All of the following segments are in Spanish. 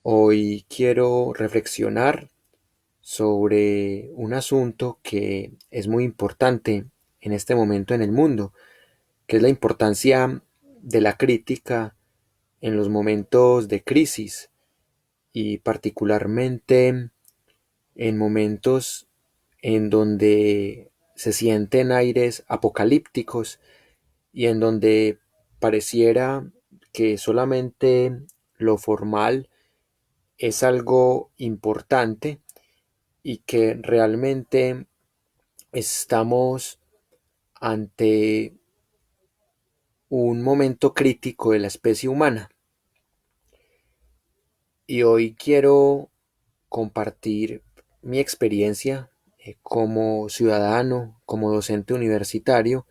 Hoy quiero reflexionar sobre un asunto que es muy importante en este momento en el mundo, que es la importancia de la crítica en los momentos de crisis y particularmente en momentos en donde se sienten aires apocalípticos y en donde pareciera que solamente lo formal es algo importante y que realmente estamos ante un momento crítico de la especie humana. Y hoy quiero compartir mi experiencia como ciudadano, como docente universitario,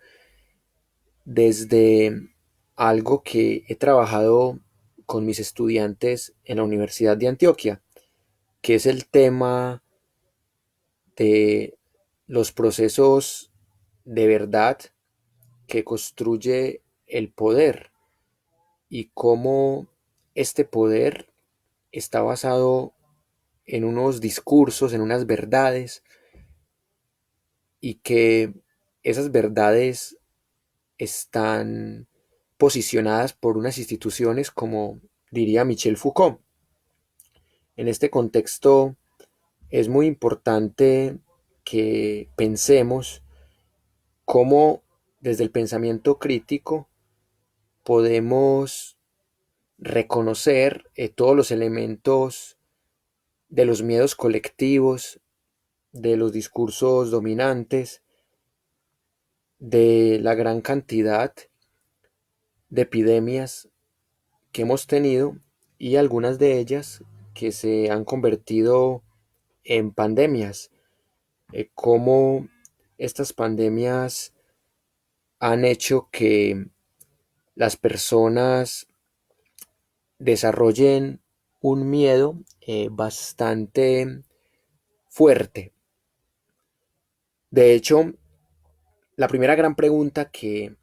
desde algo que he trabajado con mis estudiantes en la Universidad de Antioquia, que es el tema de los procesos de verdad que construye el poder y cómo este poder está basado en unos discursos, en unas verdades, y que esas verdades están posicionadas por unas instituciones como diría Michel Foucault. En este contexto es muy importante que pensemos cómo desde el pensamiento crítico podemos reconocer todos los elementos de los miedos colectivos, de los discursos dominantes, de la gran cantidad de epidemias que hemos tenido y algunas de ellas que se han convertido en pandemias, cómo estas pandemias han hecho que las personas desarrollen un miedo bastante fuerte. De hecho, la primera gran pregunta que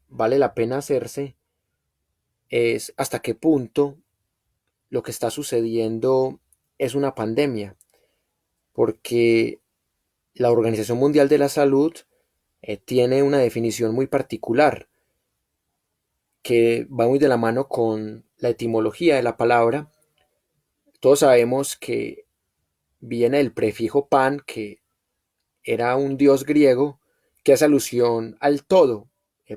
vale la pena hacerse es hasta qué punto lo que está sucediendo es una pandemia, porque la Organización Mundial de la Salud tiene una definición muy particular que va muy de la mano con la etimología de la palabra. Todos sabemos que viene del prefijo pan, que era un dios griego que hace alusión al todo.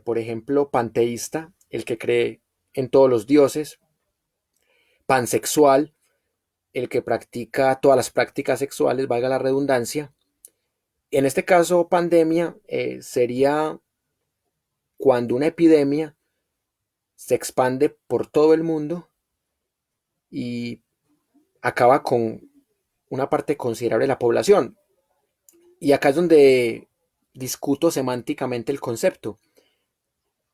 Por ejemplo, panteísta, el que cree en todos los dioses; pansexual, el que practica todas las prácticas sexuales, valga la redundancia. En este caso, pandemia sería cuando una epidemia se expande por todo el mundo y acaba con una parte considerable de la población. Y acá es donde discuto semánticamente el concepto,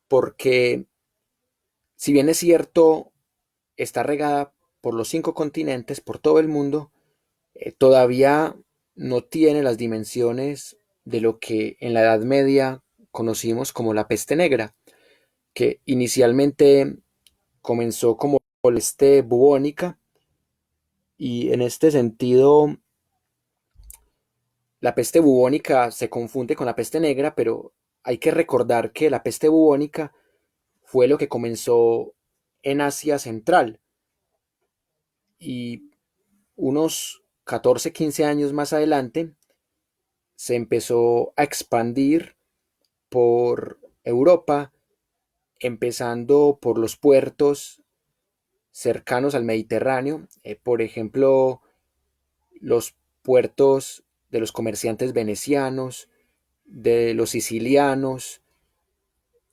porque si bien es cierto, está regada por los 5 continentes, por todo el mundo, todavía no tiene las dimensiones de lo que en la Edad Media conocimos como la peste negra, que inicialmente comenzó como peste bubónica, y en este sentido la peste bubónica se confunde con la peste negra, pero hay que recordar que la peste bubónica fue lo que comenzó en Asia Central, y unos 14, 15 años más adelante se empezó a expandir por Europa, empezando por los puertos cercanos al Mediterráneo, por ejemplo, los puertos de los comerciantes venecianos, de los sicilianos.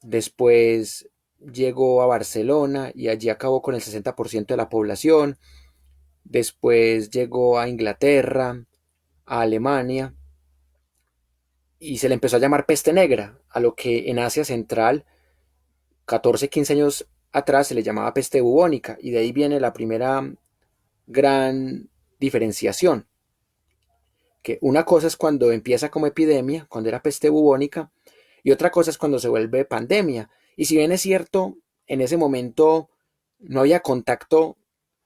Después llegó a Barcelona y allí acabó con el 60% de la población. Después llegó a Inglaterra, a Alemania, y se le empezó a llamar peste negra, a lo que en Asia Central, 14, 15 años atrás, se le llamaba peste bubónica, y de ahí viene la primera gran diferenciación, que una cosa es cuando empieza como epidemia, cuando era peste bubónica, y otra cosa es cuando se vuelve pandemia. Y si bien es cierto, en ese momento no había contacto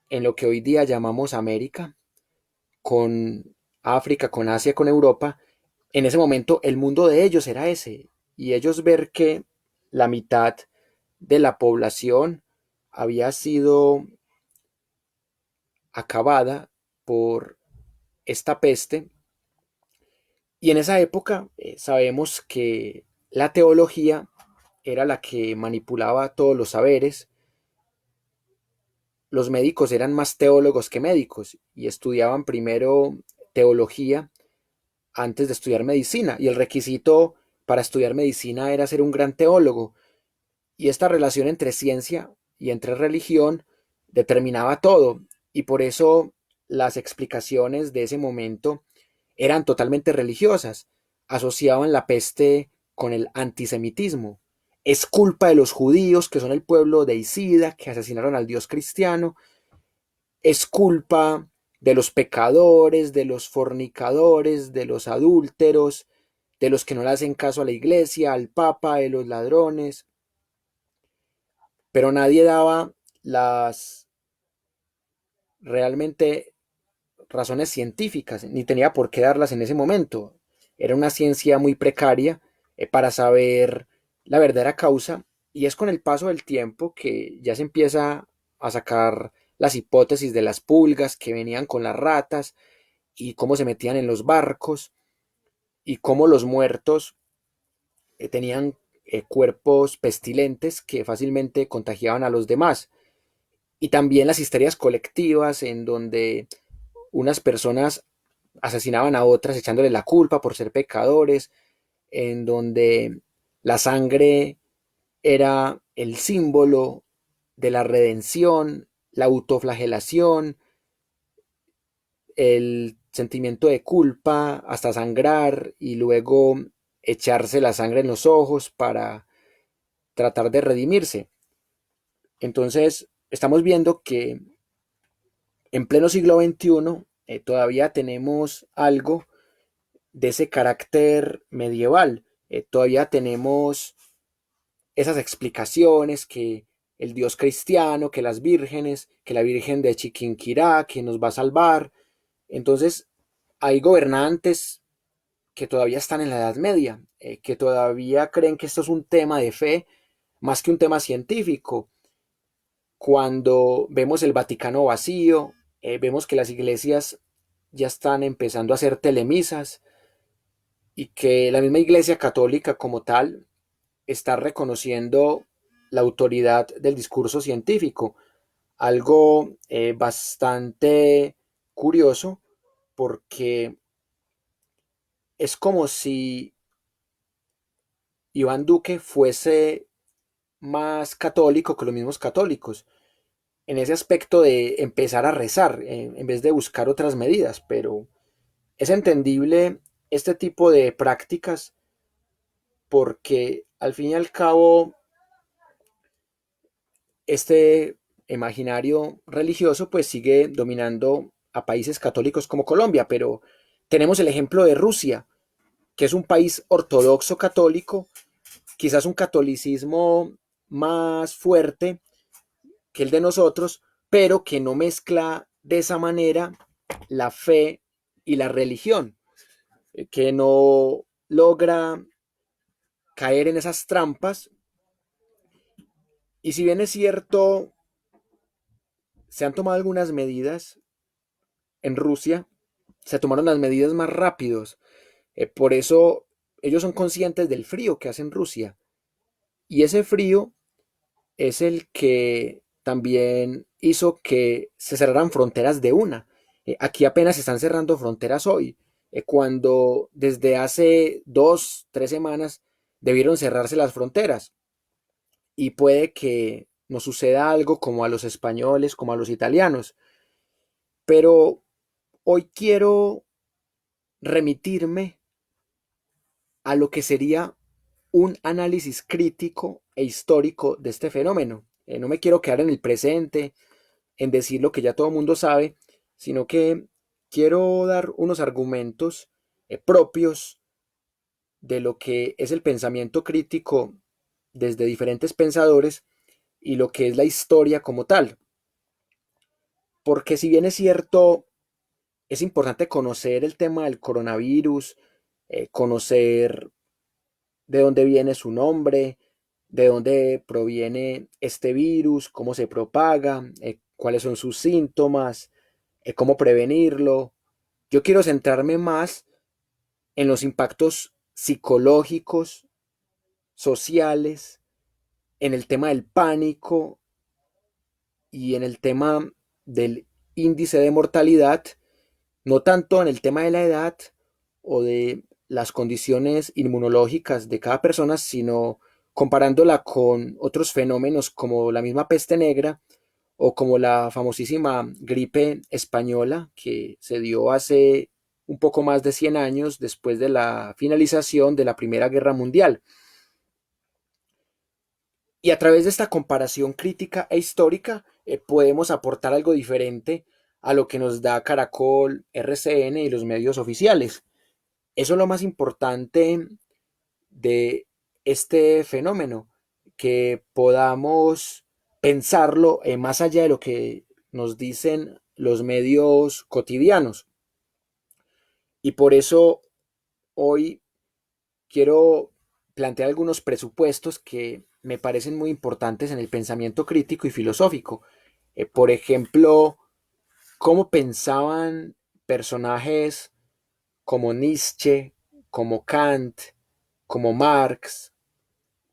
en lo que hoy día llamamos América, con África, con Asia, con Europa, en ese momento el mundo de ellos era ese. Y ellos ver que la mitad de la población había sido acabada por esta peste. Y en esa época sabemos que la teología era la que manipulaba todos los saberes. Los médicos eran más teólogos que médicos y estudiaban primero teología antes de estudiar medicina. Y el requisito para estudiar medicina era ser un gran teólogo. Y esta relación entre ciencia y entre religión determinaba todo. Y por eso las explicaciones de ese momento eran totalmente religiosas. Asociaban la peste con el antisemitismo. Es culpa de los judíos, que son el pueblo de Isida, que asesinaron al Dios cristiano. Es culpa de los pecadores, de los fornicadores, de los adúlteros, de los que no le hacen caso a la iglesia, al papa, de los ladrones. Pero nadie daba las realmente razones científicas, ni tenía por qué darlas en ese momento. Era una ciencia muy precaria para saber la verdadera causa, y es con el paso del tiempo que ya se empieza a sacar las hipótesis de las pulgas que venían con las ratas y cómo se metían en los barcos y cómo los muertos tenían cuerpos pestilentes que fácilmente contagiaban a los demás. Y también las histerias colectivas en donde unas personas asesinaban a otras echándole la culpa por ser pecadores, en donde la sangre era el símbolo de la redención, la autoflagelación, el sentimiento de culpa hasta sangrar y luego echarse la sangre en los ojos para tratar de redimirse. Entonces, estamos viendo que en pleno siglo XXI todavía tenemos algo de ese carácter medieval. Todavía tenemos esas explicaciones que el Dios cristiano, que las vírgenes, que la Virgen de Chiquinquirá, que nos va a salvar. Entonces, hay gobernantes que todavía están en la Edad Media, que todavía creen que esto es un tema de fe más que un tema científico. Cuando vemos el Vaticano vacío, vemos que las iglesias ya están empezando a hacer telemisas y que la misma iglesia católica como tal está reconociendo la autoridad del discurso científico, algo bastante curioso porque es como si Iván Duque fuese más católico que los mismos católicos, en ese aspecto de empezar a rezar en vez de buscar otras medidas, pero es entendible este tipo de prácticas porque al fin y al cabo este imaginario religioso pues sigue dominando a países católicos como Colombia, pero tenemos el ejemplo de Rusia, que es un país ortodoxo católico, quizás un catolicismo más fuerte que el de nosotros, pero que no mezcla de esa manera la fe y la religión, que no logra caer en esas trampas. Y si bien es cierto, se han tomado algunas medidas en Rusia, se tomaron las medidas más rápidos. Por eso ellos son conscientes del frío que hace en Rusia. Y ese frío es el que también hizo que se cerraran fronteras de una. Aquí apenas se están cerrando fronteras hoy, cuando desde hace 2, 3 semanas debieron cerrarse las fronteras. Y puede que nos suceda algo como a los españoles, como a los italianos. Pero hoy quiero remitirme a lo que sería un análisis crítico e histórico de este fenómeno. No me quiero quedar en el presente, en decir lo que ya todo el mundo sabe, sino que quiero dar unos argumentos propios de lo que es el pensamiento crítico desde diferentes pensadores y lo que es la historia como tal. porque si bien es cierto, es importante conocer el tema del coronavirus, conocer de dónde viene su nombre, de dónde proviene este virus, cómo se propaga, cuáles son sus síntomas, cómo prevenirlo. Yo quiero centrarme más en los impactos psicológicos, sociales, en el tema del pánico y en el tema del índice de mortalidad, no tanto en el tema de la edad o de las condiciones inmunológicas de cada persona, sino comparándola con otros fenómenos como la misma peste negra o como la famosísima gripe española que se dio hace un poco más de 100 años después de la finalización de la Primera Guerra Mundial. Y a través de esta comparación crítica e histórica podemos aportar algo diferente a lo que nos da Caracol, RCN y los medios oficiales. Eso es lo más importante de este fenómeno, que podamos pensarlo más allá de lo que nos dicen los medios cotidianos. Y por eso hoy quiero plantear algunos presupuestos que me parecen muy importantes en el pensamiento crítico y filosófico. Por ejemplo, cómo pensaban personajes como Nietzsche, como Kant, como Marx,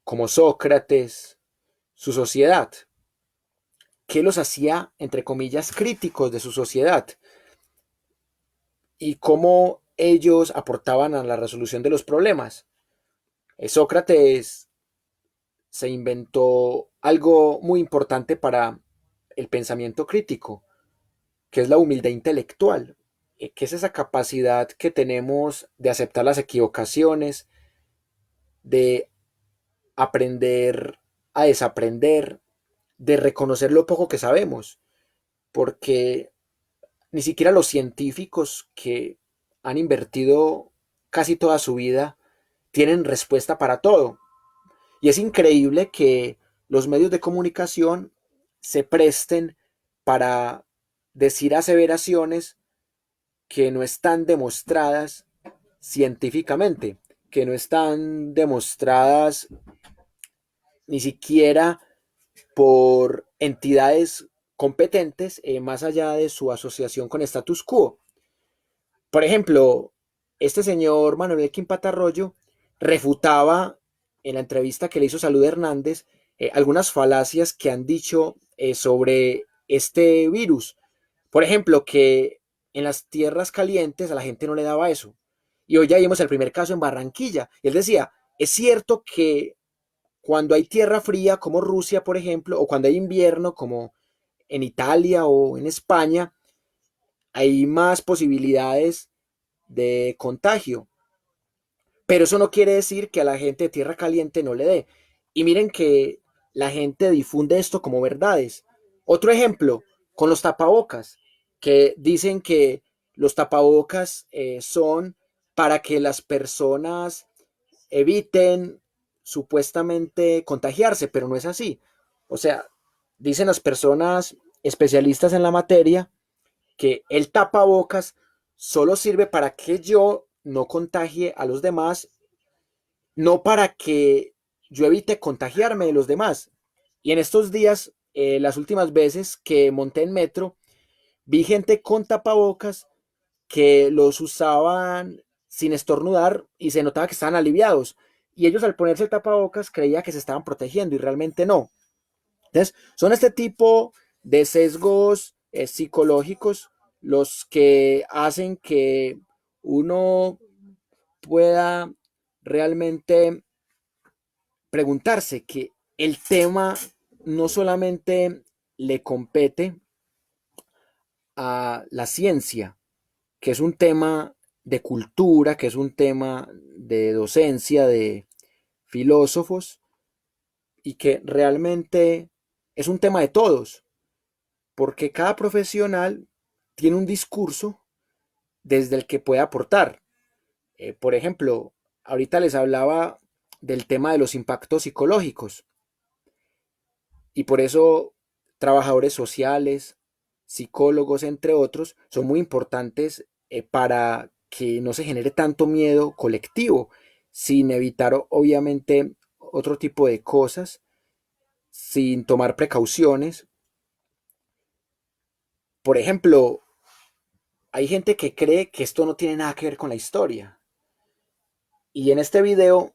como Sócrates, su sociedad. ¿Qué los hacía, entre comillas, críticos de su sociedad? Y cómo ellos aportaban a la resolución de los problemas. Sócrates se inventó algo muy importante para el pensamiento crítico, que es la humildad intelectual, que es esa capacidad que tenemos de aceptar las equivocaciones, de aprender a desaprender, de reconocer lo poco que sabemos, porque ni siquiera los científicos que han invertido casi toda su vida tienen respuesta para todo. Y es increíble que los medios de comunicación se presten para decir aseveraciones que no están demostradas científicamente, que no están demostradas ni siquiera por entidades competentes más allá de su asociación con status quo. Por ejemplo, este señor Manuel Elkin Patarroyo refutaba en la entrevista que le hizo Salud Hernández algunas falacias que han dicho sobre este virus. Por ejemplo, que en las tierras calientes a la gente no le daba eso. Y hoy ya vimos el primer caso en Barranquilla. Y él decía, es cierto que cuando hay tierra fría, como Rusia, por ejemplo, o cuando hay invierno, como en Italia o en España, hay más posibilidades de contagio. Pero eso no quiere decir que a la gente de tierra caliente no le dé. Y miren que la gente difunde esto como verdades. Otro ejemplo, con los tapabocas, que dicen que los tapabocas son para que las personas eviten supuestamente contagiarse, pero no es así. O sea, dicen las personas especialistas en la materia que el tapabocas solo sirve para que yo no contagie a los demás, no para que yo evite contagiarme de los demás. Y en estos días, las últimas veces que monté en metro, vi gente con tapabocas que los usaban sin estornudar y se notaba que estaban aliviados. Y ellos al ponerse el tapabocas creía que se estaban protegiendo y realmente no. Entonces, son este tipo de sesgos psicológicos los que hacen que uno pueda realmente preguntarse que el tema no solamente le compete a la ciencia, que es un tema de cultura, que es un tema de docencia, de filósofos, y que realmente es un tema de todos, porque cada profesional tiene un discurso desde el que puede aportar. Por ejemplo, ahorita les hablaba del tema de los impactos psicológicos y por eso trabajadores sociales, psicólogos, entre otros, son muy importantes para que no se genere tanto miedo colectivo, sin evitar obviamente otro tipo de cosas, sin tomar precauciones. Por ejemplo, hay gente que cree que esto no tiene nada que ver con la historia. Y en este video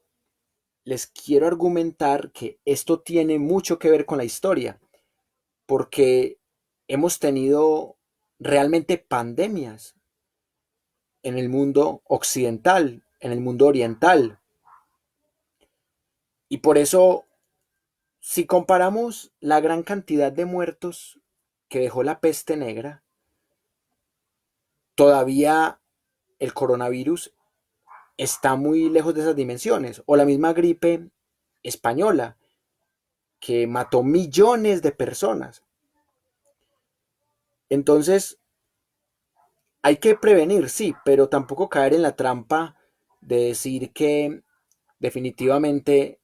les quiero argumentar que esto tiene mucho que ver con la historia, porque hemos tenido realmente pandemias en el mundo occidental, en el mundo oriental. Y por eso, si comparamos la gran cantidad de muertos que dejó la peste negra, todavía el coronavirus está muy lejos de esas dimensiones. O la misma gripe española, que mató millones de personas. Entonces, hay que prevenir, sí, pero tampoco caer en la trampa de decir que definitivamente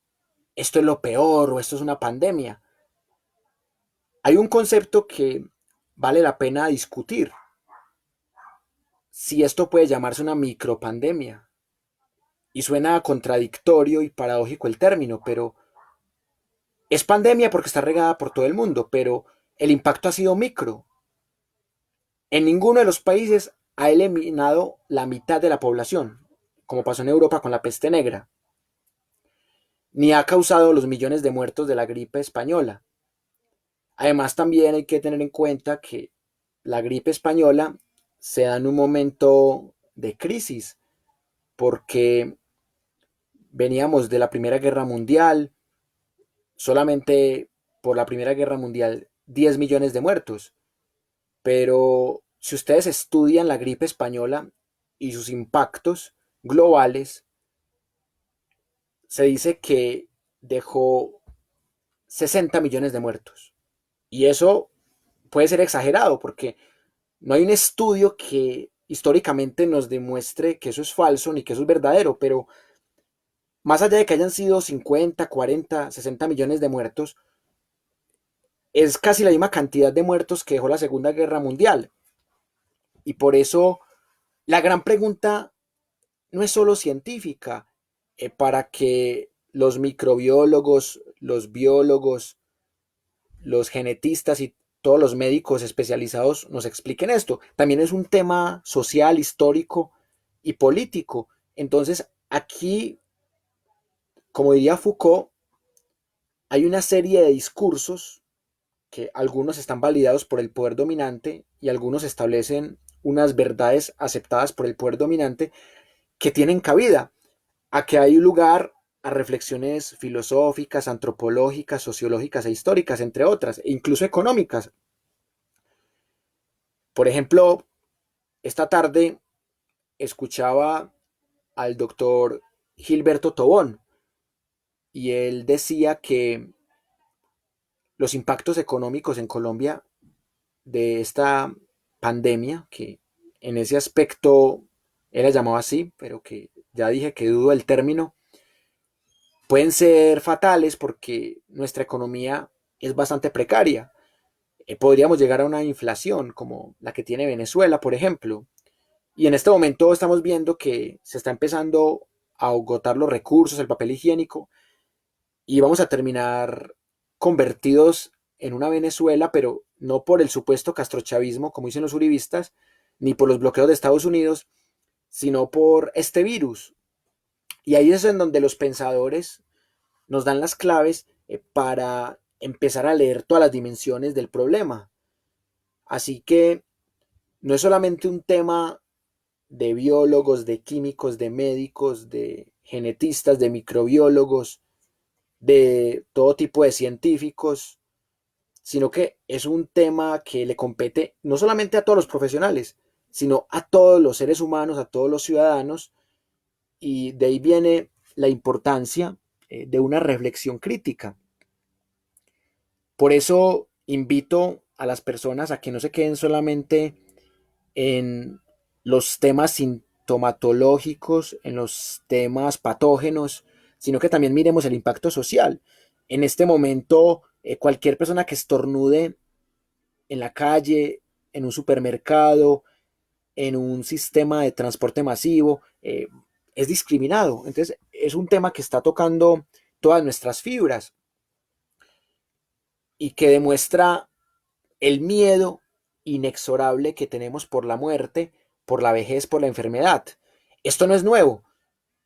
esto es lo peor o esto es una pandemia. Hay un concepto que vale la pena discutir, si esto puede llamarse una micropandemia. Y suena contradictorio y paradójico el término, pero es pandemia porque está regada por todo el mundo, pero el impacto ha sido micro. En ninguno de los países ha eliminado la mitad de la población, como pasó en Europa con la peste negra, ni ha causado los millones de muertos de la gripe española. Además, también hay que tener en cuenta que la gripe española se da en un momento de crisis, porque veníamos de la Primera Guerra Mundial, solamente por la Primera Guerra Mundial 10 millones de muertos, pero si ustedes estudian la gripe española y sus impactos globales, se dice que dejó 60 millones de muertos. Y eso puede ser exagerado porque no hay un estudio que históricamente nos demuestre que eso es falso ni que eso es verdadero, pero más allá de que hayan sido 50, 40, 60 millones de muertos, es casi la misma cantidad de muertos que dejó la Segunda Guerra Mundial. Y por eso la gran pregunta no es solo científica, para que los microbiólogos, los biólogos, los genetistas y todos los médicos especializados nos expliquen esto. También es un tema social, histórico y político. Entonces, aquí, como diría Foucault, hay una serie de discursos que algunos están validados por el poder dominante y algunos establecen unas verdades aceptadas por el poder dominante que tienen cabida, a que hay un lugar a reflexiones filosóficas, antropológicas, sociológicas e históricas, entre otras, e incluso económicas. Por ejemplo, esta tarde escuchaba al doctor Gilberto Tobón y él decía que los impactos económicos en Colombia de esta pandemia, que en ese aspecto él la llamaba así, pero que ya dije que dudo el término, pueden ser fatales porque nuestra economía es bastante precaria. Podríamos llegar a una inflación como la que tiene Venezuela, por ejemplo. Y en este momento estamos viendo que se está empezando a agotar los recursos, el papel higiénico, y vamos a terminar convertidos en una Venezuela, pero no por el supuesto castrochavismo, como dicen los uribistas, ni por los bloqueos de Estados Unidos, sino por este virus. Y ahí es en donde los pensadores nos dan las claves para empezar a leer todas las dimensiones del problema. Así que no es solamente un tema de biólogos, de químicos, de médicos, de genetistas, de microbiólogos, de todo tipo de científicos, sino que es un tema que le compete no solamente a todos los profesionales, sino a todos los seres humanos, a todos los ciudadanos, y de ahí viene la importancia de una reflexión crítica. Por eso invito a las personas a que no se queden solamente en los temas sintomatológicos, en los temas patógenos, sino que también miremos el impacto social. En este momento, cualquier persona que estornude en la calle, en un supermercado, en un sistema de transporte masivo, es discriminado. Entonces es un tema que está tocando todas nuestras fibras y que demuestra el miedo inexorable que tenemos por la muerte, por la vejez, por la enfermedad. Esto no es nuevo,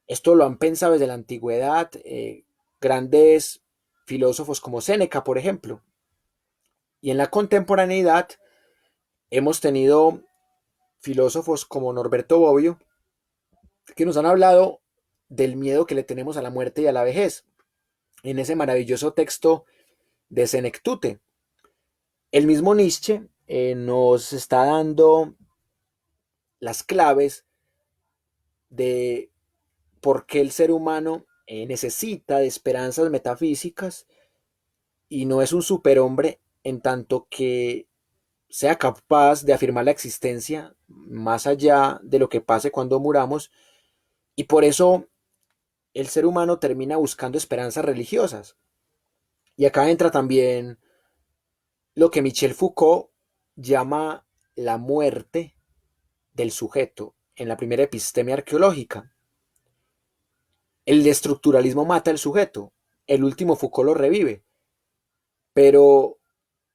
esto lo han pensado desde la antigüedad, grandes filósofos como Séneca, por ejemplo. Y en la contemporaneidad hemos tenido filósofos como Norberto Bobbio, que nos han hablado del miedo que le tenemos a la muerte y a la vejez, en ese maravilloso texto de Senectute. El mismo Nietzsche nos está dando las claves de por qué el ser humano necesita de esperanzas metafísicas y no es un superhombre en tanto que sea capaz de afirmar la existencia más allá de lo que pase cuando muramos, y por eso el ser humano termina buscando esperanzas religiosas. Y acá entra también lo que Michel Foucault llama la muerte del sujeto en la primera epistemia arqueológica. El estructuralismo mata al sujeto, el último Foucault lo revive, pero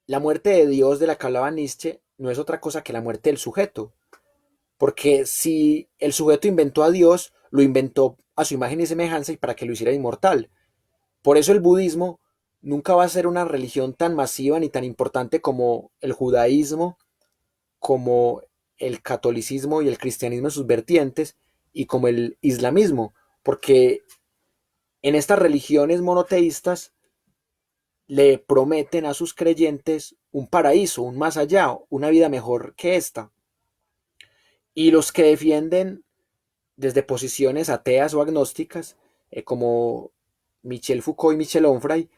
la muerte de Dios de la que hablaba Nietzsche no es otra cosa que la muerte del sujeto, porque si el sujeto inventó a Dios, lo inventó a su imagen y semejanza y para que lo hiciera inmortal. Por eso el budismo nunca va a ser una religión tan masiva ni tan importante como el judaísmo, como el catolicismo y el cristianismo en sus vertientes, y como el islamismo, porque en estas religiones monoteístas le prometen a sus creyentes un paraíso, un más allá, una vida mejor que esta. Y los que defienden desde posiciones ateas o agnósticas, como Michel Foucault y Michel Onfray,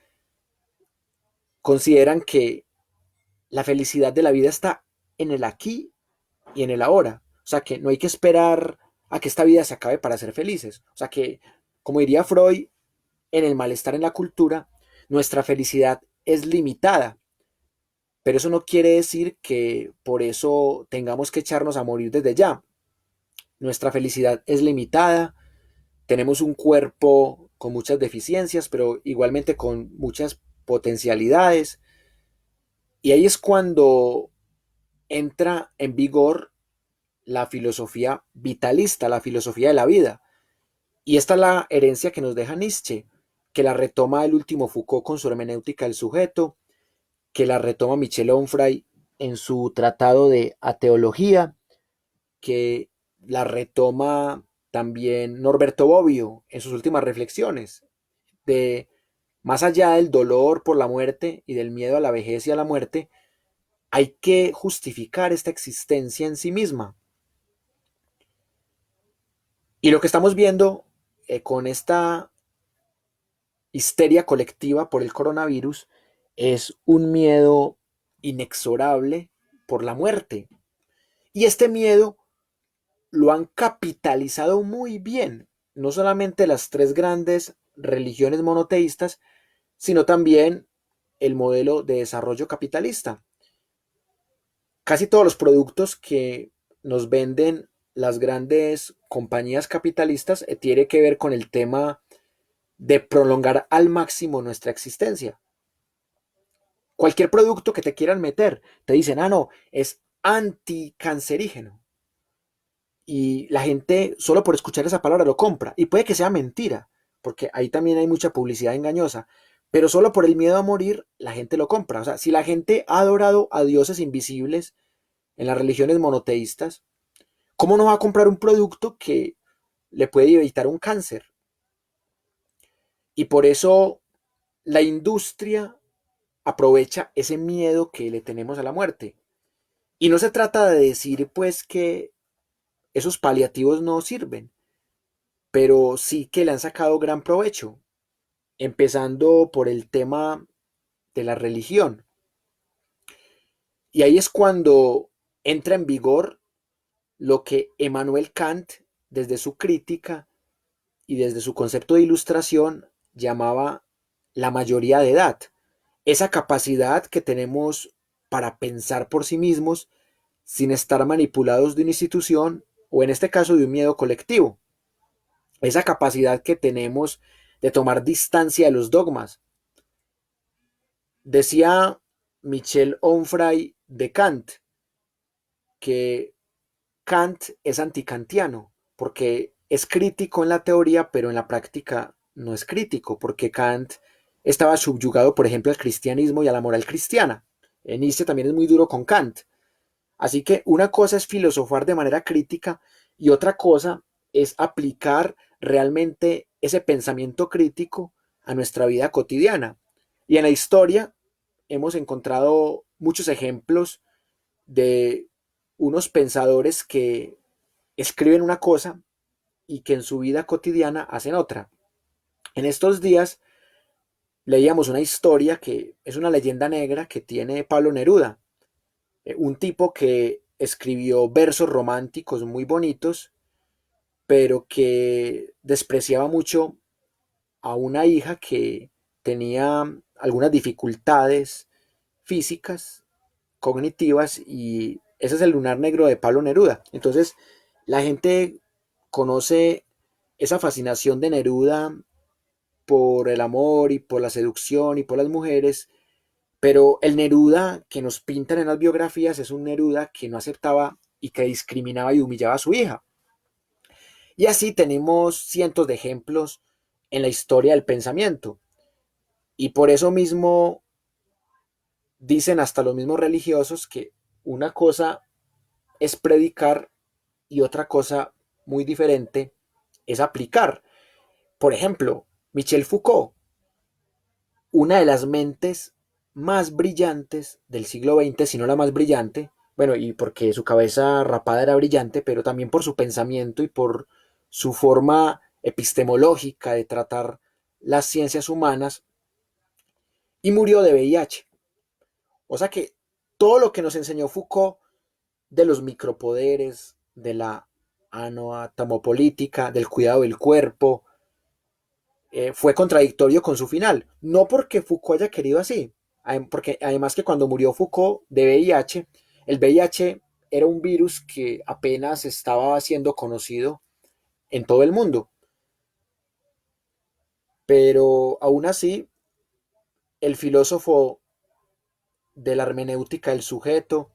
consideran que la felicidad de la vida está en el aquí y en el ahora. O sea, que no hay que esperar a que esta vida se acabe para ser felices. O sea, que, como diría Freud, en el malestar en la cultura, nuestra felicidad es limitada. Pero eso no quiere decir que por eso tengamos que echarnos a morir desde ya. Nuestra felicidad es limitada, tenemos un cuerpo con muchas deficiencias, pero igualmente con muchas potencialidades. Y ahí es cuando entra en vigor la filosofía vitalista, la filosofía de la vida. Y esta es la herencia que nos deja Nietzsche, que la retoma el último Foucault con su hermenéutica del sujeto, que la retoma Michel Onfray en su tratado de ateología, que la retoma también Norberto Bobbio en sus últimas reflexiones, de más allá del dolor por la muerte y del miedo a la vejez y a la muerte, hay que justificar esta existencia en sí misma. Y lo que estamos viendo con esta histeria colectiva por el coronavirus es un miedo inexorable por la muerte. Y este miedo lo han capitalizado muy bien, no solamente las tres grandes religiones monoteístas, sino también el modelo de desarrollo capitalista. Casi todos los productos que nos venden las grandes compañías capitalistas tiene que ver con el tema de prolongar al máximo nuestra existencia. Cualquier producto que te quieran meter, te dicen, ah, no, es anticancerígeno. Y la gente, solo por escuchar esa palabra, lo compra. Y puede que sea mentira, porque ahí también hay mucha publicidad engañosa. Pero solo por el miedo a morir, la gente lo compra. O sea, si la gente ha adorado a dioses invisibles en las religiones monoteístas, ¿cómo no va a comprar un producto que le puede evitar un cáncer? Y por eso la industria aprovecha ese miedo que le tenemos a la muerte. Y no se trata de decir, pues, que esos paliativos no sirven, pero sí que le han sacado gran provecho, empezando por el tema de la religión. Y ahí es cuando entra en vigor lo que Emmanuel Kant, desde su crítica y desde su concepto de ilustración, llamaba la mayoría de edad. Esa capacidad que tenemos para pensar por sí mismos, sin estar manipulados de una institución o en este caso de un miedo colectivo. Esa capacidad que tenemos de tomar distancia de los dogmas. Decía Michel Onfray de Kant que Kant es antikantiano porque es crítico en la teoría, pero en la práctica no es crítico, porque Kant estaba subyugado, por ejemplo, al cristianismo y a la moral cristiana. Nietzsche también es muy duro con Kant. Así que una cosa es filosofar de manera crítica y otra cosa es aplicar realmente ese pensamiento crítico a nuestra vida cotidiana. Y en la historia hemos encontrado muchos ejemplos de unos pensadores que escriben una cosa y que en su vida cotidiana hacen otra. En estos días leíamos una historia que es una leyenda negra que tiene Pablo Neruda, un tipo que escribió versos románticos muy bonitos, pero que despreciaba mucho a una hija que tenía algunas dificultades físicas, cognitivas, y ese es el lunar negro de Pablo Neruda. Entonces, la gente conoce esa fascinación de Neruda por el amor y por la seducción y por las mujeres, pero el Neruda que nos pintan en las biografías es un Neruda que no aceptaba y que discriminaba y humillaba a su hija. Y así tenemos cientos de ejemplos en la historia del pensamiento. Y por eso mismo dicen hasta los mismos religiosos que una cosa es predicar y otra cosa muy diferente es aplicar. Por ejemplo, Michel Foucault, una de las mentes más brillantes del siglo XX, si no la más brillante, bueno, y porque su cabeza rapada era brillante, pero también por su pensamiento y por su forma epistemológica de tratar las ciencias humanas, y murió de VIH. O sea que todo lo que nos enseñó Foucault de los micropoderes, de la anoatomopolítica, del cuidado del cuerpo, fue contradictorio con su final. No porque Foucault haya querido así, porque además que cuando murió Foucault de VIH, el VIH era un virus que apenas estaba siendo conocido en todo el mundo. Pero aún así, el filósofo de la hermenéutica del sujeto,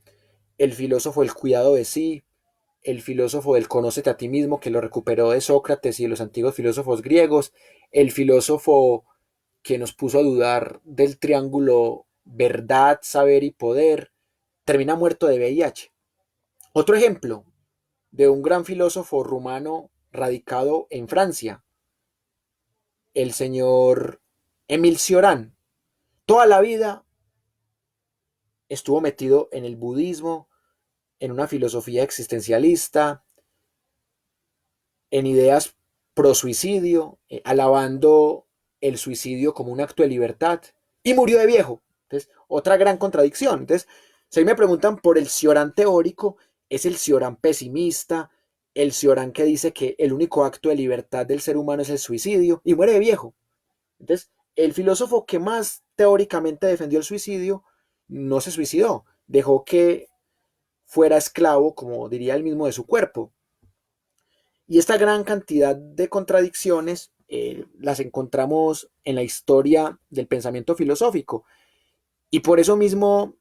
el filósofo del cuidado de sí, el filósofo del conócete a ti mismo, que lo recuperó de Sócrates y de los antiguos filósofos griegos, el filósofo que nos puso a dudar del triángulo verdad, saber y poder, termina muerto de VIH. Otro ejemplo de un gran filósofo rumano radicado en Francia, el señor Émile Cioran. Toda la vida estuvo metido en el budismo, en una filosofía existencialista, en ideas pro suicidio, alabando el suicidio como un acto de libertad, y murió de viejo. Entonces, otra gran contradicción. Entonces, si a mí me preguntan por el Cioran teórico, es el Cioran pesimista, el Cioran que dice que el único acto de libertad del ser humano es el suicidio, y muere de viejo. Entonces, el filósofo que más teóricamente defendió el suicidio no se suicidó, dejó que fuera esclavo, como diría él mismo, de su cuerpo. Y esta gran cantidad de contradicciones las encontramos en la historia del pensamiento filosófico. Y por eso mismo,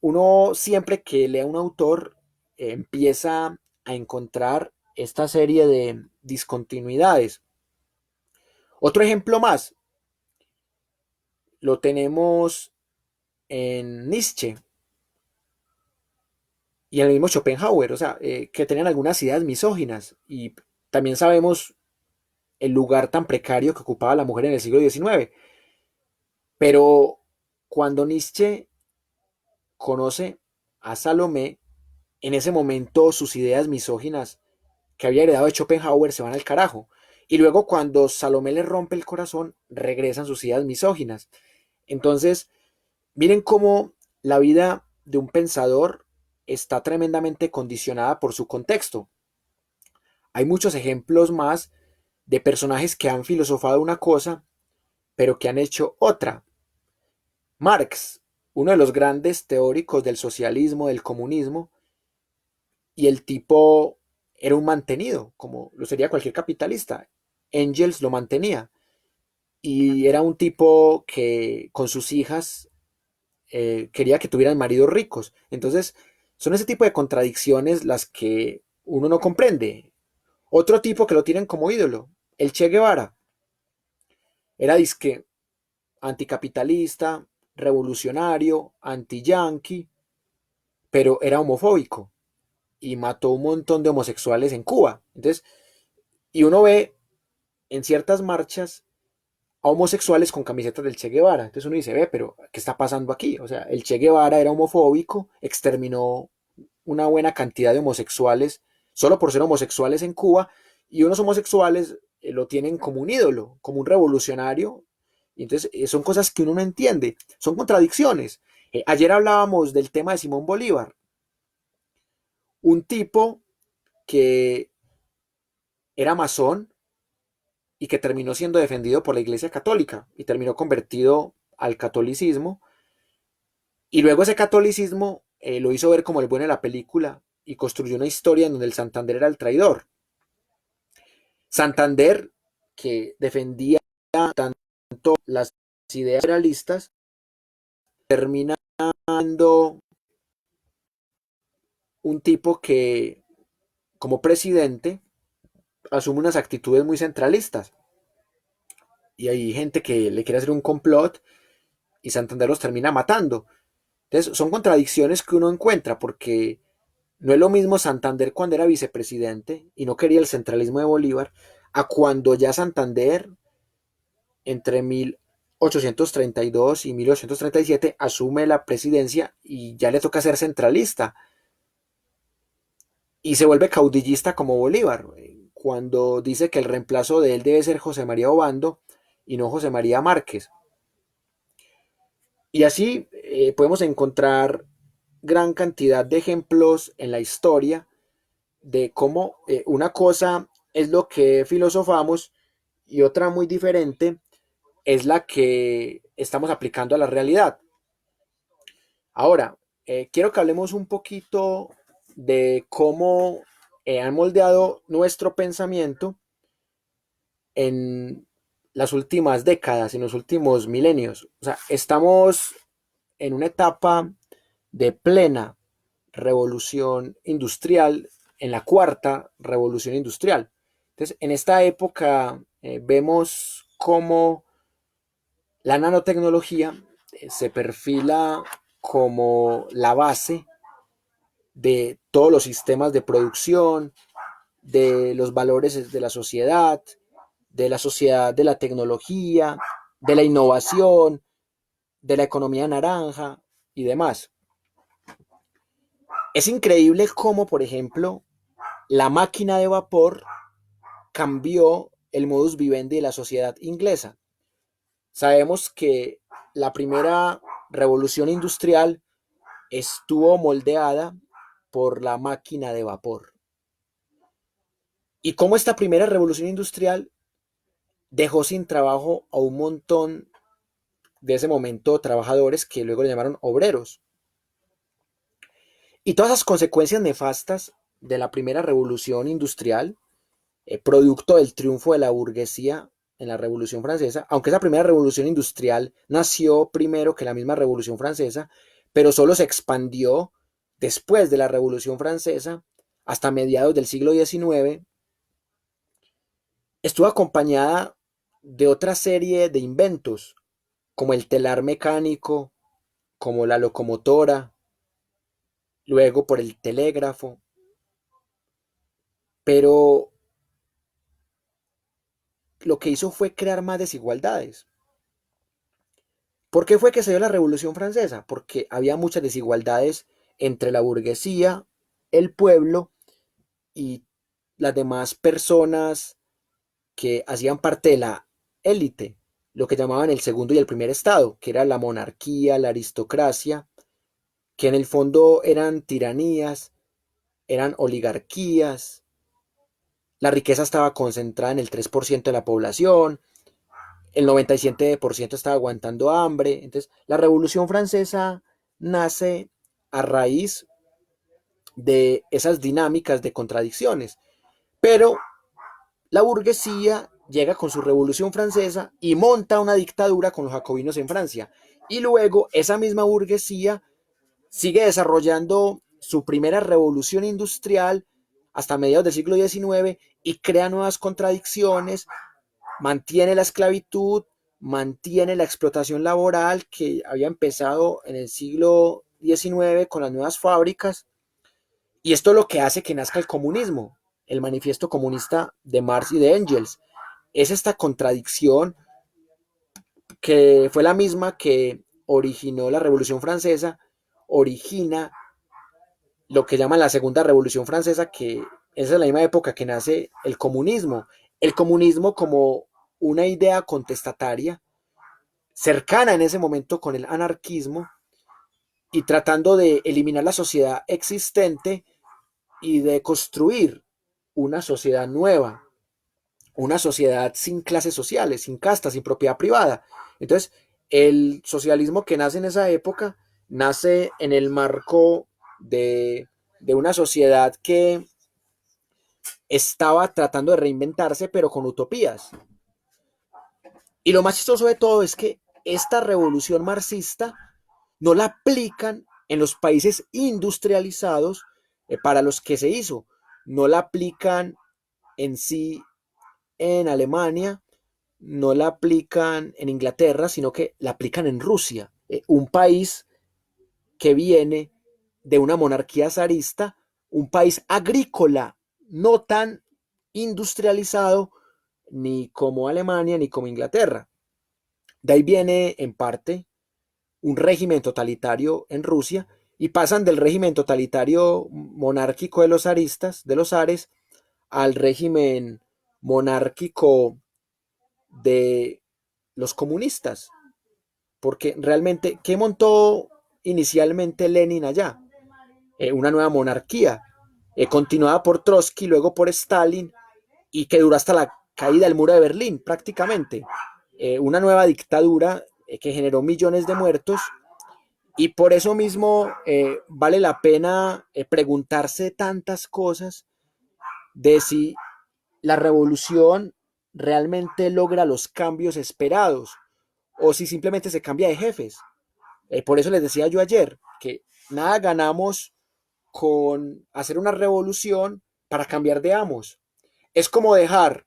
uno siempre que lee a un autor empieza a encontrar esta serie de discontinuidades. Otro ejemplo más lo tenemos en Nietzsche y en el mismo Schopenhauer, o sea, que tenían algunas ideas misóginas. Y también sabemos el lugar tan precario que ocupaba la mujer en el siglo XIX. Pero cuando Nietzsche conoce a Salomé, en ese momento sus ideas misóginas que había heredado de Schopenhauer se van al carajo. Y luego cuando Salomé le rompe el corazón, regresan sus ideas misóginas. Entonces, miren cómo la vida de un pensador está tremendamente condicionada por su contexto. Hay muchos ejemplos más de personajes que han filosofado una cosa, pero que han hecho otra. Marx, uno de los grandes teóricos del socialismo, del comunismo, y el tipo era un mantenido, como lo sería cualquier capitalista. Engels lo mantenía y era un tipo que con sus hijas quería que tuvieran maridos ricos. Entonces, son ese tipo de contradicciones las que uno no comprende. Otro tipo que lo tienen como ídolo, el Che Guevara, era disque anticapitalista, revolucionario, anti-yanqui, pero era homofóbico y mató un montón de homosexuales en Cuba. Entonces, y uno ve en ciertas marchas a homosexuales con camisetas del Che Guevara. Entonces uno dice, ve, pero ¿qué está pasando aquí? O sea, el Che Guevara era homofóbico, exterminó una buena cantidad de homosexuales solo por ser homosexuales en Cuba, y unos homosexuales lo tienen como un ídolo, como un revolucionario. Y entonces son cosas que uno no entiende, son contradicciones. Ayer hablábamos del tema de Simón Bolívar, un tipo que era masón y que terminó siendo defendido por la Iglesia Católica y terminó convertido al catolicismo. Y luego ese catolicismo lo hizo ver como el bueno de la película y construyó una historia en donde el Santander era el traidor. Santander, que defendía tanto las ideas realistas, termina siendo un tipo que, como presidente, asume unas actitudes muy centralistas. Y hay gente que le quiere hacer un complot y Santander los termina matando. Entonces, son contradicciones que uno encuentra porque no es lo mismo Santander cuando era vicepresidente y no quería el centralismo de Bolívar, a cuando ya Santander, entre 1832 y 1837, asume la presidencia y ya le toca ser centralista y se vuelve caudillista como Bolívar, cuando dice que el reemplazo de él debe ser José María Obando y no José María Márquez. Y así podemos encontrar gran cantidad de ejemplos en la historia de cómo una cosa es lo que filosofamos y otra muy diferente es la que estamos aplicando a la realidad. Ahora, quiero que hablemos un poquito de cómo han moldeado nuestro pensamiento en las últimas décadas, en los últimos milenios. O sea, estamos en una etapa de plena revolución industrial, en la cuarta revolución industrial. Entonces, en esta época vemos cómo la nanotecnología se perfila como la base de todos los sistemas de producción, de los valores de la sociedad de la tecnología, de la innovación, de la economía naranja y demás. Es increíble cómo, por ejemplo, la máquina de vapor cambió el modus vivendi de la sociedad inglesa. Sabemos que la primera revolución industrial estuvo moldeada por la máquina de vapor. Y cómo esta primera revolución industrial dejó sin trabajo a un montón de ese momento trabajadores que luego le llamaron obreros. Y todas las consecuencias nefastas de la primera revolución industrial, producto del triunfo de la burguesía en la Revolución Francesa, aunque esa primera revolución industrial nació primero que la misma Revolución Francesa, pero solo se expandió después de la Revolución Francesa hasta mediados del siglo XIX, estuvo acompañada de otra serie de inventos, como el telar mecánico, como la locomotora, luego por el telégrafo, pero lo que hizo fue crear más desigualdades. ¿Por qué fue que se dio la Revolución Francesa? Porque había muchas desigualdades entre la burguesía, el pueblo y las demás personas que hacían parte de la élite, lo que llamaban el segundo y el primer estado, que era la monarquía, la aristocracia, que en el fondo eran tiranías, eran oligarquías, la riqueza estaba concentrada en el 3% de la población, el 97% estaba aguantando hambre. Entonces, la Revolución Francesa nace a raíz de esas dinámicas de contradicciones. Pero la burguesía llega con su Revolución Francesa y monta una dictadura con los jacobinos en Francia. Y luego esa misma burguesía sigue desarrollando su primera revolución industrial hasta mediados del siglo XIX y crea nuevas contradicciones, mantiene la esclavitud, mantiene la explotación laboral que había empezado en el siglo XIX con las nuevas fábricas, y esto es lo que hace que nazca el comunismo, el manifiesto comunista de Marx y de Engels. Es esta contradicción que fue la misma que originó la Revolución Francesa, origina lo que llaman la Segunda Revolución Francesa, que es en la misma época que nace el comunismo. El comunismo como una idea contestataria, cercana en ese momento con el anarquismo, y tratando de eliminar la sociedad existente y de construir una sociedad nueva, una sociedad sin clases sociales, sin castas, sin propiedad privada. Entonces, el socialismo que nace en esa época nace en el marco de una sociedad que estaba tratando de reinventarse, pero con utopías. Y lo más chistoso de todo es que esta revolución marxista no la aplican en los países industrializados para los que se hizo. No la aplican en sí en Alemania, no la aplican en Inglaterra, sino que la aplican en Rusia, un país que viene de una monarquía zarista, un país agrícola, no tan industrializado ni como Alemania ni como Inglaterra. De ahí viene en parte un régimen totalitario en Rusia y pasan del régimen totalitario monárquico de los zaristas, de los zares, al régimen monárquico de los comunistas. Porque realmente, ¿qué montó inicialmente Lenin allá? Una nueva monarquía, continuada por Trotsky, luego por Stalin, y que duró hasta la caída del muro de Berlín prácticamente. Una nueva dictadura que generó millones de muertos, y por eso mismo vale la pena preguntarse tantas cosas de si la revolución realmente logra los cambios esperados o si simplemente se cambia de jefes. Por eso les decía yo ayer que nada ganamos con hacer una revolución para cambiar de amos. Es como dejar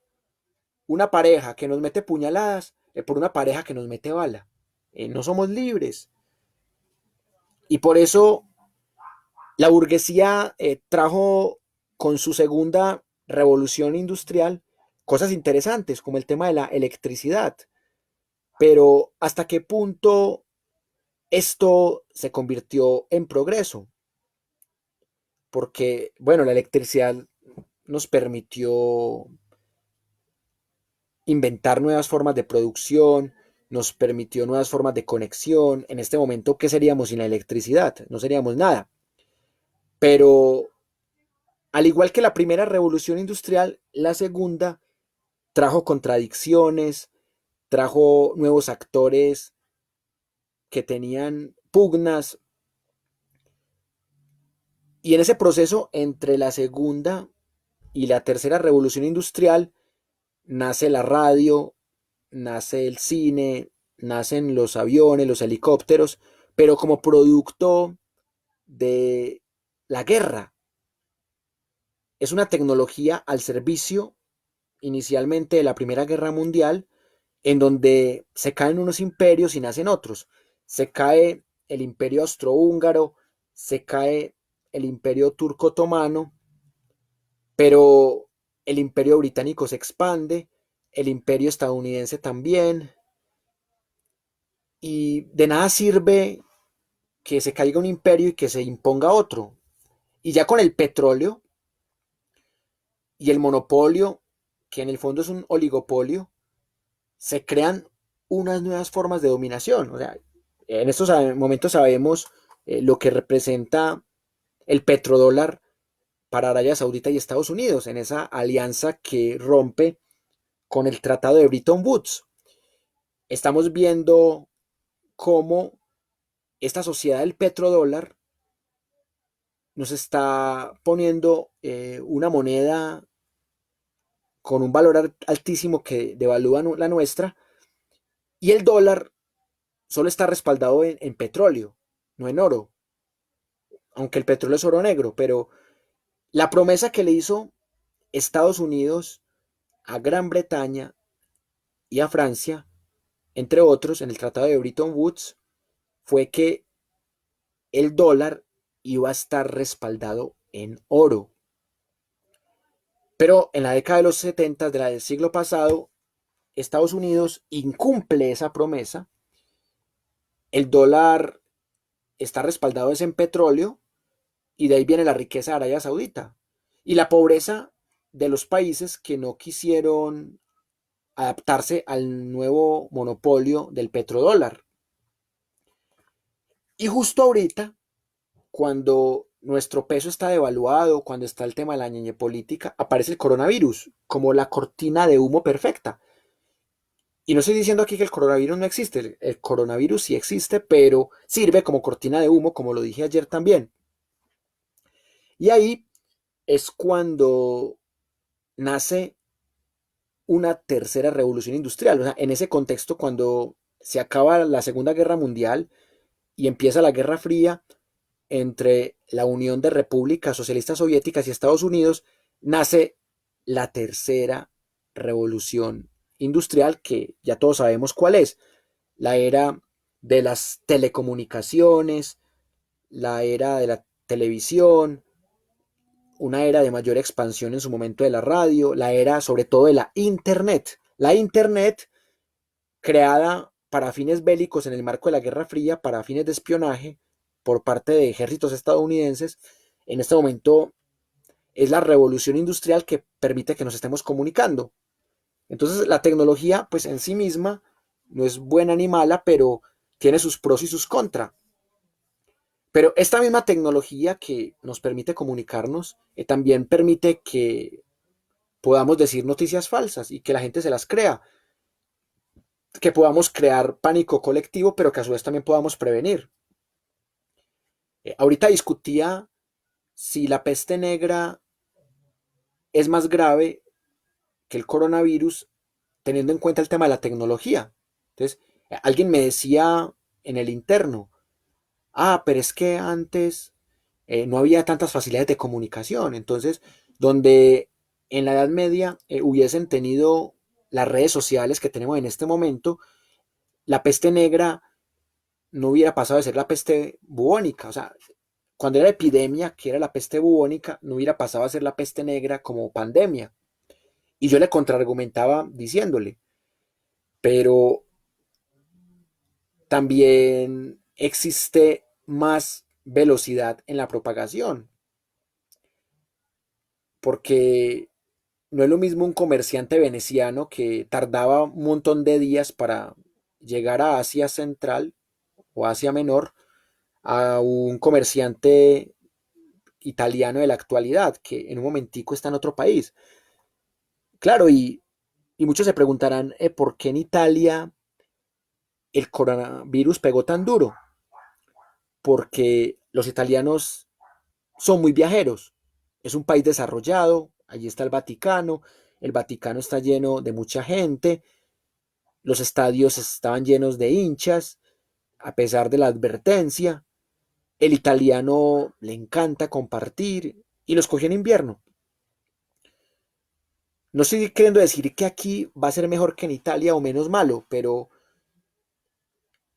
una pareja que nos mete puñaladas por una pareja que nos mete bala. No somos libres. Y por eso la burguesía trajo con su segunda revolución industrial cosas interesantes, como el tema de la electricidad. Pero ¿hasta qué punto esto se convirtió en progreso? Porque, bueno, la electricidad nos permitió inventar nuevas formas de producción, nos permitió nuevas formas de conexión. En este momento, ¿qué seríamos sin la electricidad? No seríamos nada. Pero al igual que la primera revolución industrial, la segunda trajo contradicciones, trajo nuevos actores que tenían pugnas. Y en ese proceso, entre la segunda y la tercera revolución industrial, nace la radio, nace el cine, nacen los aviones, los helicópteros, pero como producto de la guerra. Es una tecnología al servicio inicialmente de la Primera Guerra Mundial, en donde se caen unos imperios y nacen otros. Se cae el imperio austrohúngaro, se cae el imperio turco-otomano, pero el imperio británico se expande, el imperio estadounidense también, y de nada sirve que se caiga un imperio y que se imponga otro. Y ya con el petróleo y el monopolio, que en el fondo es un oligopolio, se crean unas nuevas formas de dominación. O sea, en estos momentos sabemos lo que representa el petrodólar para Arabia Saudita y Estados Unidos, en esa alianza que rompe con el Tratado de Bretton Woods. Estamos viendo cómo esta sociedad del petrodólar nos está poniendo una moneda con un valor altísimo que devalúa la nuestra, y el dólar solo está respaldado en petróleo, no en oro, aunque el petróleo es oro negro, pero la promesa que le hizo Estados Unidos a Gran Bretaña y a Francia, entre otros, en el Tratado de Bretton Woods, fue que el dólar iba a estar respaldado en oro. Pero en la década de los 70 del siglo pasado, Estados Unidos incumple esa promesa. El dólar está respaldado en petróleo, y de ahí viene la riqueza de Arabia Saudita y la pobreza de los países que no quisieron adaptarse al nuevo monopolio del petrodólar. Y justo ahorita, cuando nuestro peso está devaluado, cuando está el tema de la ñeñe política, aparece el coronavirus como la cortina de humo perfecta. Y no estoy diciendo aquí que el coronavirus no existe, el coronavirus sí existe, pero sirve como cortina de humo, como lo dije ayer también. Y ahí es cuando nace una tercera revolución industrial. O sea, en ese contexto, cuando se acaba la Segunda Guerra Mundial y empieza la Guerra Fría entre la Unión de Repúblicas Socialistas Soviéticas y Estados Unidos, nace la tercera revolución industrial, que ya todos sabemos cuál es: la era de las telecomunicaciones, la era de la televisión, una era de mayor expansión en su momento de la radio, la era sobre todo de la Internet. La Internet, creada para fines bélicos en el marco de la Guerra Fría, para fines de espionaje por parte de ejércitos estadounidenses, en este momento es la revolución industrial que permite que nos estemos comunicando. Entonces la tecnología pues en sí misma no es buena ni mala, pero tiene sus pros y sus contras. Pero esta misma tecnología que nos permite comunicarnos también permite que podamos decir noticias falsas y que la gente se las crea, que podamos crear pánico colectivo, pero que a su vez también podamos prevenir. Ahorita discutía si la peste negra es más grave que el coronavirus, teniendo en cuenta el tema de la tecnología. Entonces, alguien me decía en el interno, pero es que antes no había tantas facilidades de comunicación. Entonces, donde en la Edad Media hubiesen tenido las redes sociales que tenemos en este momento, la peste negra no hubiera pasado de ser la peste bubónica. O sea, cuando era epidemia, que era la peste bubónica, no hubiera pasado a ser la peste negra como pandemia. Y yo le contraargumentaba diciéndole, pero también existe más velocidad en la propagación, porque no es lo mismo un comerciante veneciano que tardaba un montón de días para llegar a Asia Central o Asia Menor, a un comerciante italiano de la actualidad, que en un momentico está en otro país. Claro, y muchos se preguntarán por qué en Italia el coronavirus pegó tan duro, porque los italianos son muy viajeros. Es un país desarrollado, allí está el Vaticano está lleno de mucha gente, los estadios estaban llenos de hinchas, a pesar de la advertencia. El italiano le encanta compartir y los cogió en invierno. No estoy queriendo decir que aquí va a ser mejor que en Italia o menos malo, pero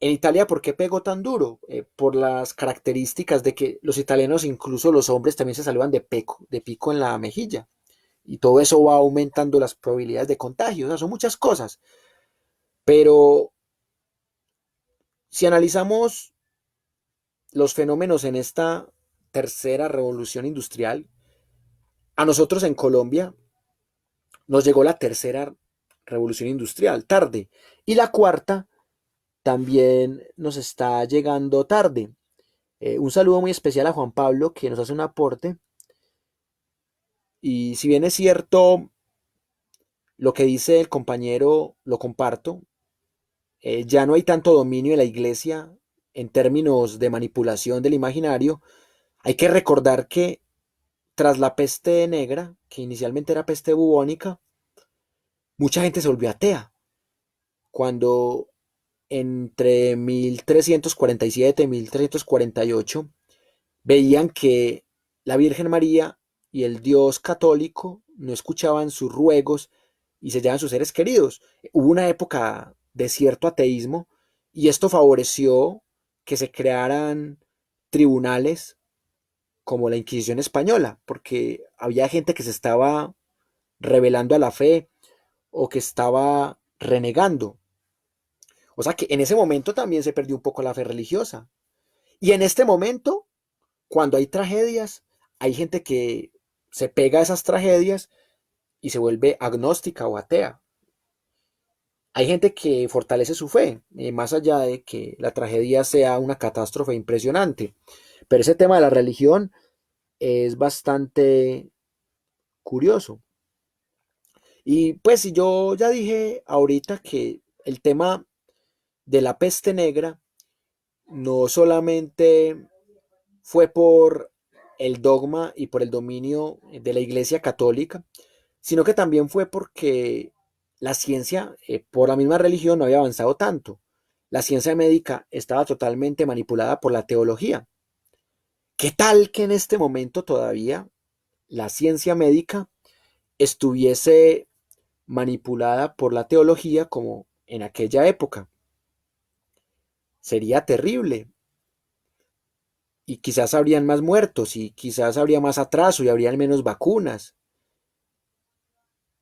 en Italia, ¿por qué pegó tan duro? Por las características de que los italianos, incluso los hombres, también se saludan de pico en la mejilla. Y todo eso va aumentando las probabilidades de contagio. O sea, son muchas cosas. Pero si analizamos los fenómenos en esta tercera revolución industrial, a nosotros en Colombia nos llegó la tercera revolución industrial tarde. Y la cuarta también nos está llegando tarde. Un saludo muy especial a Juan Pablo, que nos hace un aporte. Y si bien es cierto lo que dice el compañero, lo comparto, ya no hay tanto dominio de la iglesia en términos de manipulación del imaginario. Hay que recordar que tras la peste negra, que inicialmente era peste bubónica, mucha gente se volvió atea. Cuando entre 1347 y 1348 veían que la Virgen María y el Dios católico no escuchaban sus ruegos y se llevan sus seres queridos. Hubo una época de cierto ateísmo y esto favoreció que se crearan tribunales como la Inquisición española, porque había gente que se estaba rebelando a la fe o que estaba renegando. O sea que en ese momento también se perdió un poco la fe religiosa. Y en este momento, cuando hay tragedias, hay gente que se pega a esas tragedias y se vuelve agnóstica o atea. Hay gente que fortalece su fe, más allá de que la tragedia sea una catástrofe impresionante. Pero ese tema de la religión es bastante curioso. Y pues yo ya dije ahorita que el tema de la peste negra no solamente fue por el dogma y por el dominio de la Iglesia Católica, sino que también fue porque la ciencia, por la misma religión, no había avanzado tanto. La ciencia médica estaba totalmente manipulada por la teología. ¿Qué tal que en este momento todavía la ciencia médica estuviese manipulada por la teología como en aquella época? Sería terrible. Y quizás habrían más muertos y quizás habría más atraso y habrían menos vacunas.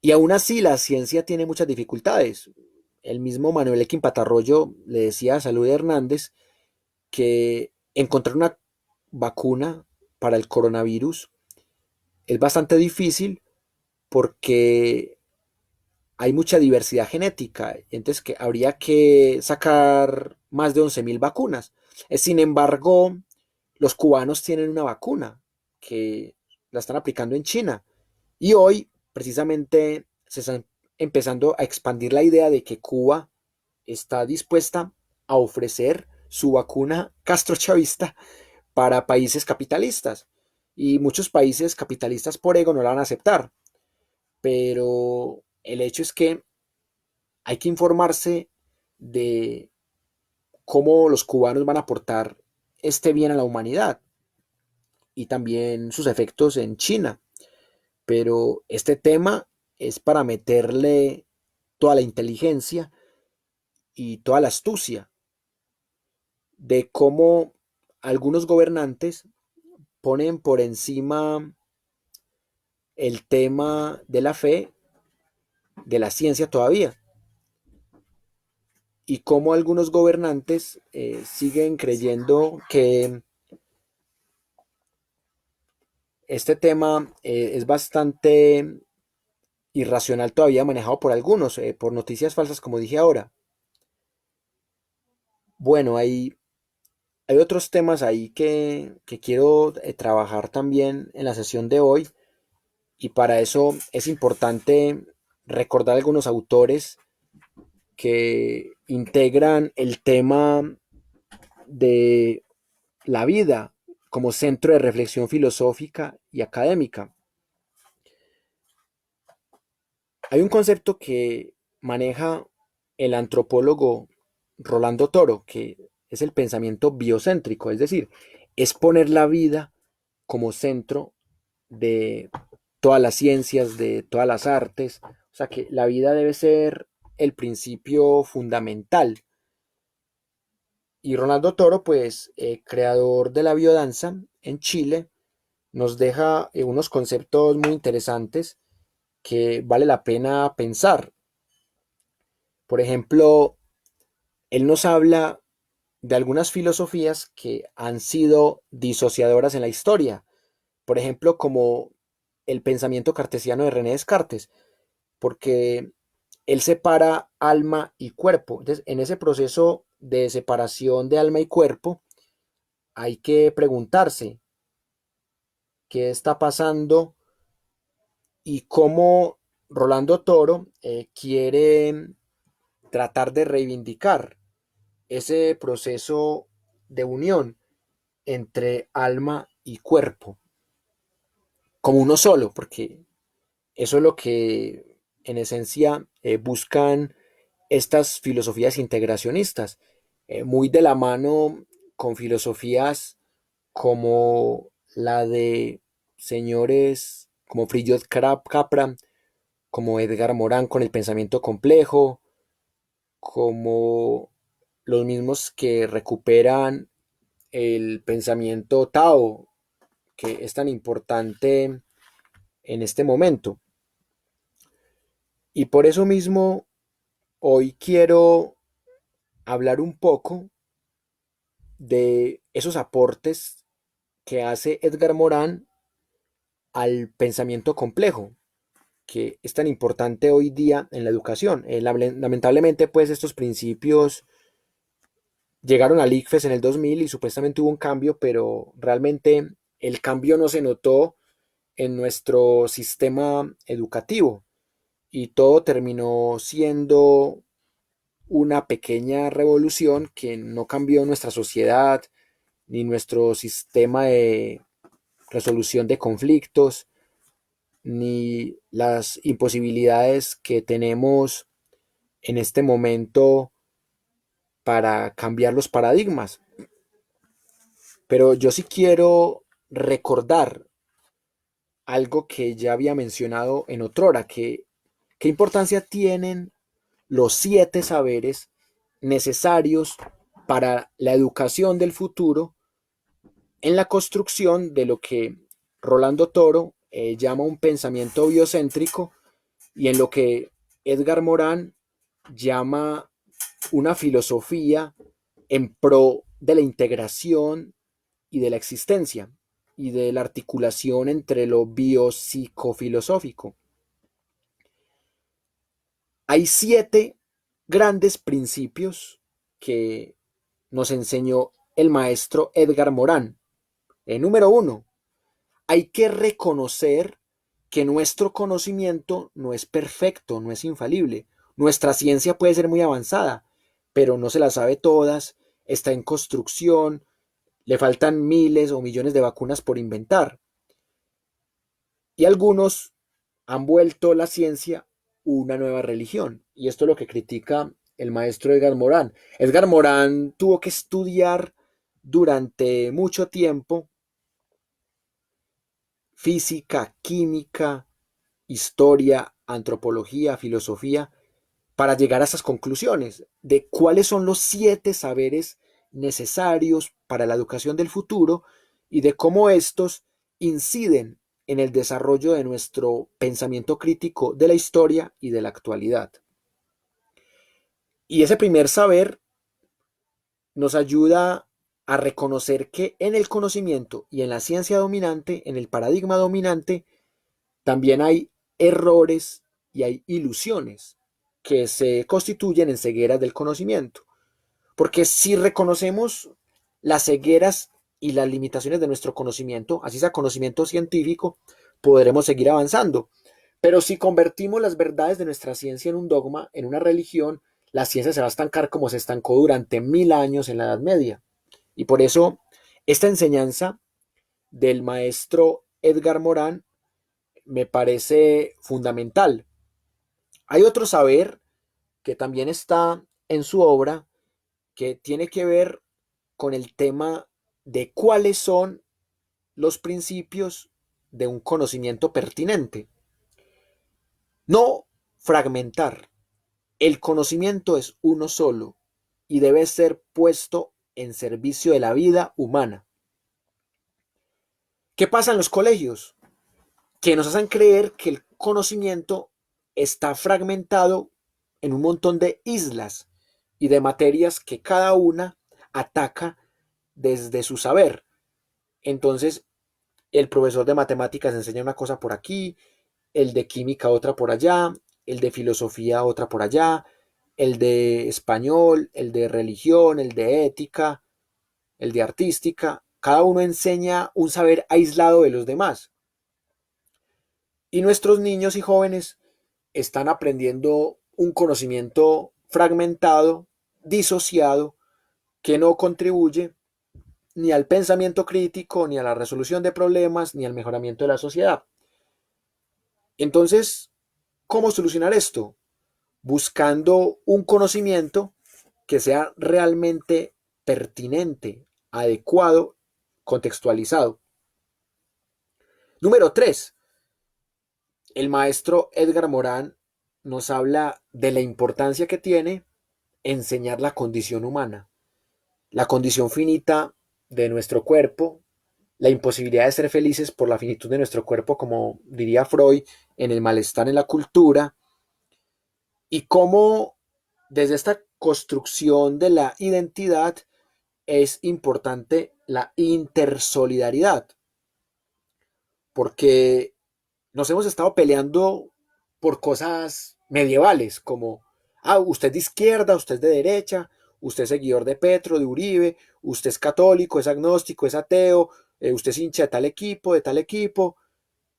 Y aún así la ciencia tiene muchas dificultades. El mismo Manuel Ekin Patarroyo le decía a Salud Hernández que encontrar una vacuna para el coronavirus es bastante difícil porque hay mucha diversidad genética, entonces que habría que sacar más de 11.000 vacunas. Sin embargo, los cubanos tienen una vacuna que la están aplicando en China y hoy precisamente se están empezando a expandir la idea de que Cuba está dispuesta a ofrecer su vacuna castrochavista para países capitalistas. Y muchos países capitalistas por ego no la van a aceptar. Pero el hecho es que hay que informarse de cómo los cubanos van a aportar este bien a la humanidad y también sus efectos en China. Pero este tema es para meterle toda la inteligencia y toda la astucia de cómo algunos gobernantes ponen por encima el tema de la fe, de la ciencia todavía, y cómo algunos gobernantes siguen creyendo que este tema es bastante irracional todavía manejado por algunos, por noticias falsas como dije ahora. Bueno, hay otros temas ahí que quiero trabajar también en la sesión de hoy y para eso es importante recordar algunos autores que integran el tema de la vida como centro de reflexión filosófica y académica. Hay un concepto que maneja el antropólogo Rolando Toro, que es el pensamiento biocéntrico, es decir, es poner la vida como centro de todas las ciencias, de todas las artes, o sea que la vida debe ser el principio fundamental. Y Rolando Toro, pues, creador de la biodanza en Chile, nos deja unos conceptos muy interesantes que vale la pena pensar. Por ejemplo, él nos habla de algunas filosofías que han sido disociadoras en la historia. Por ejemplo, como el pensamiento cartesiano de René Descartes, porque él separa alma y cuerpo. Entonces, en ese proceso de separación de alma y cuerpo, hay que preguntarse qué está pasando y cómo Rolando Toro quiere tratar de reivindicar ese proceso de unión entre alma y cuerpo, como uno solo, porque eso es lo que en esencia buscan estas filosofías integracionistas, muy de la mano con filosofías como la de señores como Fritjof Capra, como Edgar Morin con el pensamiento complejo, como los mismos que recuperan el pensamiento Tao, que es tan importante en este momento. Y por eso mismo hoy quiero hablar un poco de esos aportes que hace Edgar Morin al pensamiento complejo, que es tan importante hoy día en la educación. Lamentablemente, pues estos principios llegaron al ICFES en el 2000 y supuestamente hubo un cambio, pero realmente el cambio no se notó en nuestro sistema educativo y todo terminó siendo una pequeña revolución que no cambió nuestra sociedad ni nuestro sistema de resolución de conflictos, ni las imposibilidades que tenemos en este momento para cambiar los paradigmas. Pero yo sí quiero recordar algo que ya había mencionado en otrora, que qué importancia tienen los 7 saberes necesarios para la educación del futuro en la construcción de lo que Rolando Toro llama un pensamiento biocéntrico y en lo que Edgar Morin llama una filosofía en pro de la integración y de la existencia y de la articulación entre lo biopsicofilosófico. Hay 7 grandes principios que nos enseñó el maestro Edgar Morin. Número 1, hay que reconocer que nuestro conocimiento no es perfecto, no es infalible. Nuestra ciencia puede ser muy avanzada, pero no se la sabe todas, está en construcción, le faltan miles o millones de vacunas por inventar. Y algunos han vuelto la ciencia una nueva religión. Y esto es lo que critica el maestro Edgar Morin. Edgar Morin tuvo que estudiar durante mucho tiempo física, química, historia, antropología, filosofía, para llegar a esas conclusiones de cuáles son los 7 saberes necesarios para la educación del futuro y de cómo estos inciden en el desarrollo de nuestro pensamiento crítico de la historia y de la actualidad. Y ese primer saber nos ayuda a reconocer que en el conocimiento y en la ciencia dominante, en el paradigma dominante, también hay errores y hay ilusiones que se constituyen en cegueras del conocimiento. Porque si reconocemos las cegueras y las limitaciones de nuestro conocimiento, así sea conocimiento científico, podremos seguir avanzando. Pero si convertimos las verdades de nuestra ciencia en un dogma, en una religión, la ciencia se va a estancar como se estancó durante 1000 años en la Edad Media. Y por eso esta enseñanza del maestro Edgar Morin me parece fundamental. Hay otro saber que también está en su obra que tiene que ver con el tema de cuáles son los principios de un conocimiento pertinente. No fragmentar. El conocimiento es uno solo y debe ser puesto en servicio de la vida humana. ¿Qué pasa en los colegios? Que nos hacen creer que el conocimiento está fragmentado en un montón de islas y de materias que cada una ataca desde su saber. Entonces, el profesor de matemáticas enseña una cosa por aquí, el de química otra por allá, el de filosofía otra por allá, el de español, el de religión, el de ética, el de artística. Cada uno enseña un saber aislado de los demás. Y nuestros niños y jóvenes están aprendiendo un conocimiento fragmentado, disociado, que no contribuye ni al pensamiento crítico, ni a la resolución de problemas, ni al mejoramiento de la sociedad. Entonces, ¿cómo solucionar esto? Buscando un conocimiento que sea realmente pertinente, adecuado, contextualizado. Número 3. El maestro Edgar Morán nos habla de la importancia que tiene enseñar la condición humana, la condición finita de nuestro cuerpo, la imposibilidad de ser felices por la finitud de nuestro cuerpo, como diría Freud, en el malestar en la cultura, y cómo desde esta construcción de la identidad es importante la intersolidaridad, porque nos hemos estado peleando por cosas medievales, como, usted es de izquierda, usted es de derecha, usted es seguidor de Petro, de Uribe, usted es católico, es agnóstico, es ateo, usted es hincha de tal equipo.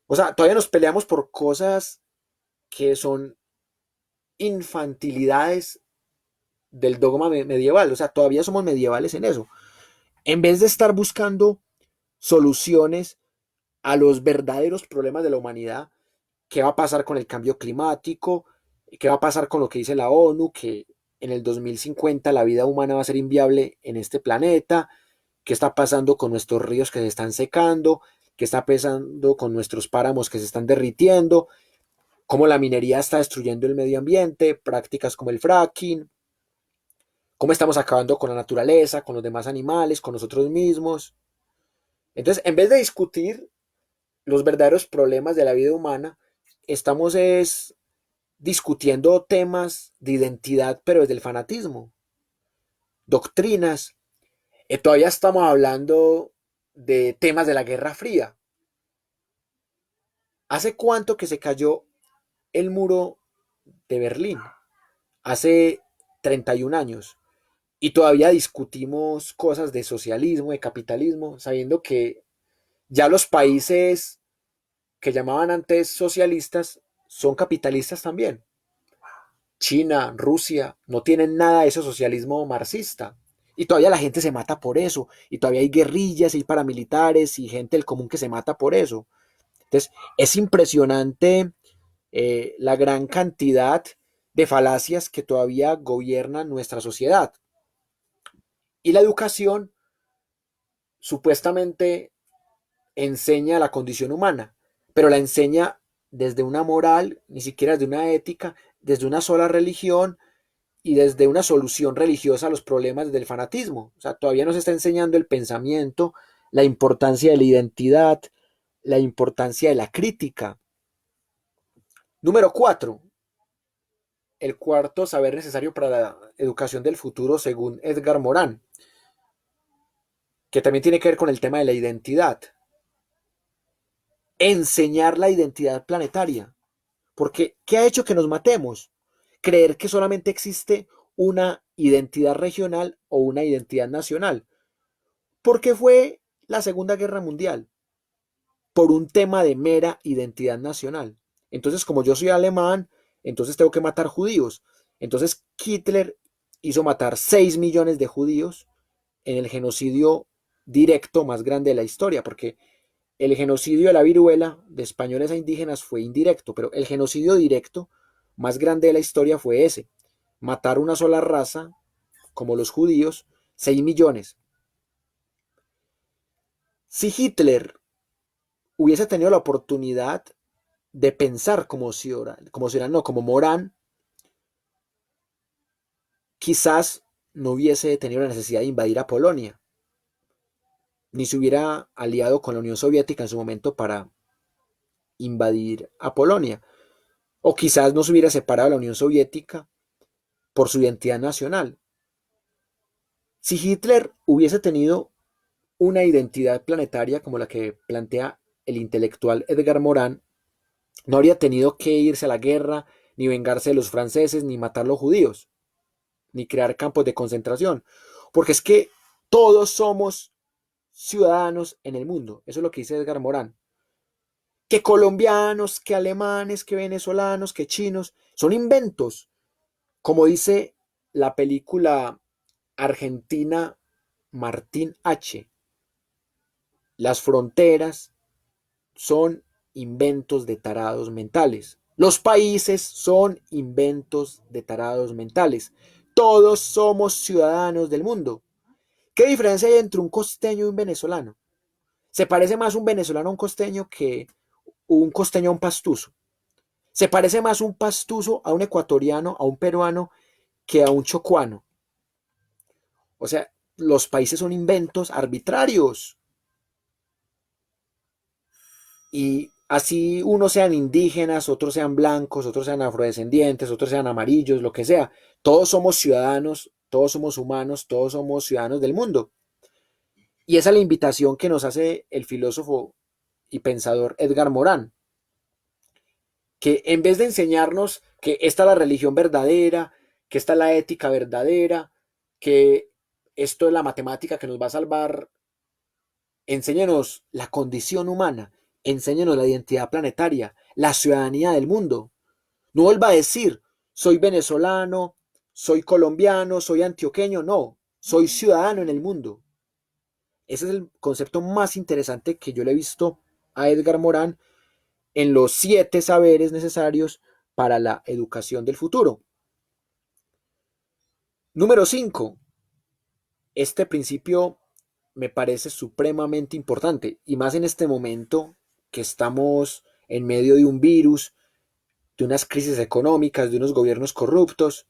O sea, todavía nos peleamos por cosas que son infantilidades del dogma medieval. O sea, todavía somos medievales en eso. En vez de estar buscando soluciones a los verdaderos problemas de la humanidad, qué va a pasar con el cambio climático, qué va a pasar con lo que dice la ONU, que en el 2050 la vida humana va a ser inviable en este planeta, qué está pasando con nuestros ríos que se están secando, qué está pasando con nuestros páramos que se están derritiendo, cómo la minería está destruyendo el medio ambiente, prácticas como el fracking, cómo estamos acabando con la naturaleza, con los demás animales, con nosotros mismos. Entonces, en vez de discutir los verdaderos problemas de la vida humana, estamos discutiendo temas de identidad, pero desde el fanatismo, doctrinas. Todavía estamos hablando de temas de la Guerra Fría. ¿Hace cuánto que se cayó el muro de Berlín? Hace 31 años. Y todavía discutimos cosas de socialismo, de capitalismo, sabiendo que ya los países que llamaban antes socialistas son capitalistas también. China, Rusia, no tienen nada de ese socialismo marxista. Y todavía la gente se mata por eso. Y todavía hay guerrillas, hay paramilitares y gente del común que se mata por eso. Entonces, es impresionante la gran cantidad de falacias que todavía gobiernan nuestra sociedad. Y la educación supuestamente enseña la condición humana, pero la enseña desde una moral, ni siquiera desde una ética, desde una sola religión y desde una solución religiosa a los problemas del fanatismo. O sea, todavía nos está enseñando el pensamiento, la importancia de la identidad, la importancia de la crítica. Número 4. El cuarto saber necesario para la educación del futuro según Edgar Morán, que también tiene que ver con el tema de la identidad. Enseñar la identidad planetaria. Porque, ¿qué ha hecho que nos matemos? Creer que solamente existe una identidad regional o una identidad nacional. Porque fue la Segunda Guerra Mundial, por un tema de mera identidad nacional. Entonces, como yo soy alemán, entonces tengo que matar judíos. Entonces, Hitler hizo matar 6 millones de judíos en el genocidio directo más grande de la historia, porque el genocidio de la viruela de españoles a indígenas fue indirecto, pero el genocidio directo más grande de la historia fue ese, matar una sola raza, como los judíos, 6 millones. Si Hitler hubiese tenido la oportunidad de pensar como Morán, quizás no hubiese tenido la necesidad de invadir a Polonia, ni se hubiera aliado con la Unión Soviética en su momento para invadir a Polonia, o quizás no se hubiera separado de la Unión Soviética por su identidad nacional. Si Hitler hubiese tenido una identidad planetaria como la que plantea el intelectual Edgar Morin, no habría tenido que irse a la guerra, ni vengarse de los franceses, ni matar a los judíos, ni crear campos de concentración. Porque es que todos somos ciudadanos en el mundo. Eso es lo que dice Edgar Morin. Que colombianos, que alemanes, que venezolanos, que chinos, son inventos. Como dice la película argentina Martín H. Las fronteras son inventos de tarados mentales. Los países son inventos de tarados mentales. Todos somos ciudadanos del mundo. ¿Qué diferencia hay entre un costeño y un venezolano? Se parece más un venezolano a un costeño que un costeño a un pastuso. Se parece más un pastuso a un ecuatoriano, a un peruano, que a un chocuano. O sea, los países son inventos arbitrarios. Y así unos sean indígenas, otros sean blancos, otros sean afrodescendientes, otros sean amarillos, lo que sea. Todos somos ciudadanos, todos somos humanos, todos somos ciudadanos del mundo. Y esa es la invitación que nos hace el filósofo y pensador Edgar Morán, que en vez de enseñarnos que esta es la religión verdadera, que esta es la ética verdadera, que esto es la matemática que nos va a salvar, enséñenos la condición humana, enséñenos la identidad planetaria, la ciudadanía del mundo. No vuelva a decir, soy venezolano, soy colombiano, soy antioqueño, no, soy ciudadano en el mundo. Ese es el concepto más interesante que yo le he visto a Edgar Morán en los 7 saberes necesarios para la educación del futuro. Número 5. Este principio me parece supremamente importante y más en este momento que estamos en medio de un virus, de unas crisis económicas, de unos gobiernos corruptos,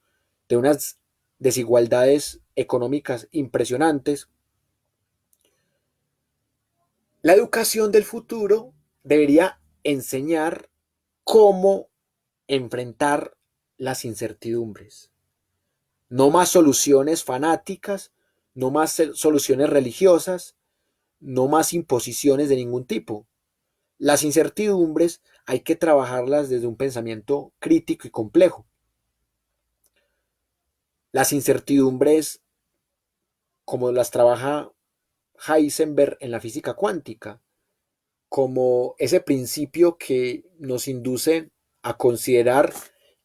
de unas desigualdades económicas impresionantes. La educación del futuro debería enseñar cómo enfrentar las incertidumbres. No más soluciones fanáticas, no más soluciones religiosas, no más imposiciones de ningún tipo. Las incertidumbres hay que trabajarlas desde un pensamiento crítico y complejo. Las incertidumbres, como las trabaja Heisenberg en la física cuántica, como ese principio que nos induce a considerar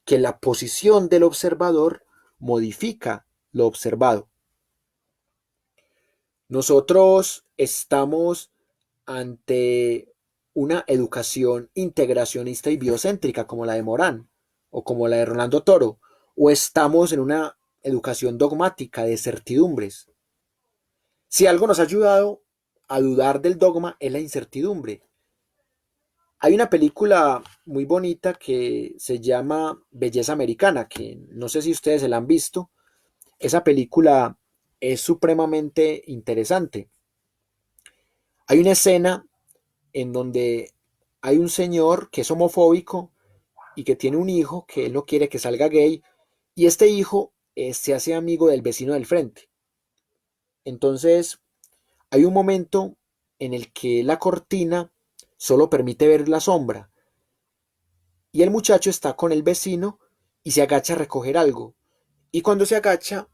que la posición del observador modifica lo observado. Nosotros estamos ante una educación integracionista y biocéntrica como la de Morán o como la de Rolando Toro, o estamos en una educación dogmática de certidumbres. Si algo nos ha ayudado a dudar del dogma es la incertidumbre. Hay una película muy bonita que se llama Belleza Americana, que no sé si ustedes se la han visto. Esa película es supremamente interesante. Hay una escena en donde hay un señor que es homofóbico y que tiene un hijo que él no quiere que salga gay y este hijo se hace amigo del vecino del frente. Entonces hay un momento en el que la cortina solo permite ver la sombra y el muchacho está con el vecino y se agacha a recoger algo. Y cuando se agacha,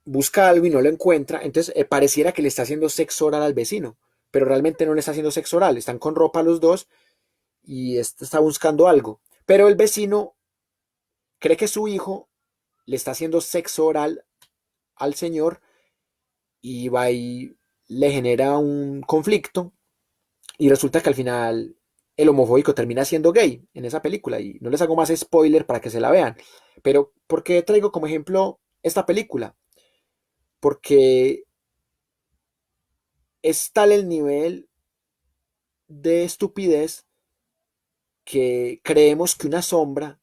busca algo y no lo encuentra, entonces pareciera que le está haciendo sexo oral al vecino, pero realmente no le está haciendo sexo oral, están con ropa los dos y este está buscando algo. Pero el vecino cree que su hijo le está haciendo sexo oral al señor y va y le genera un conflicto y resulta que al final el homofóbico termina siendo gay en esa película y no les hago más spoiler para que se la vean. Pero ¿por qué traigo como ejemplo esta película? Porque es tal el nivel de estupidez que creemos que una sombra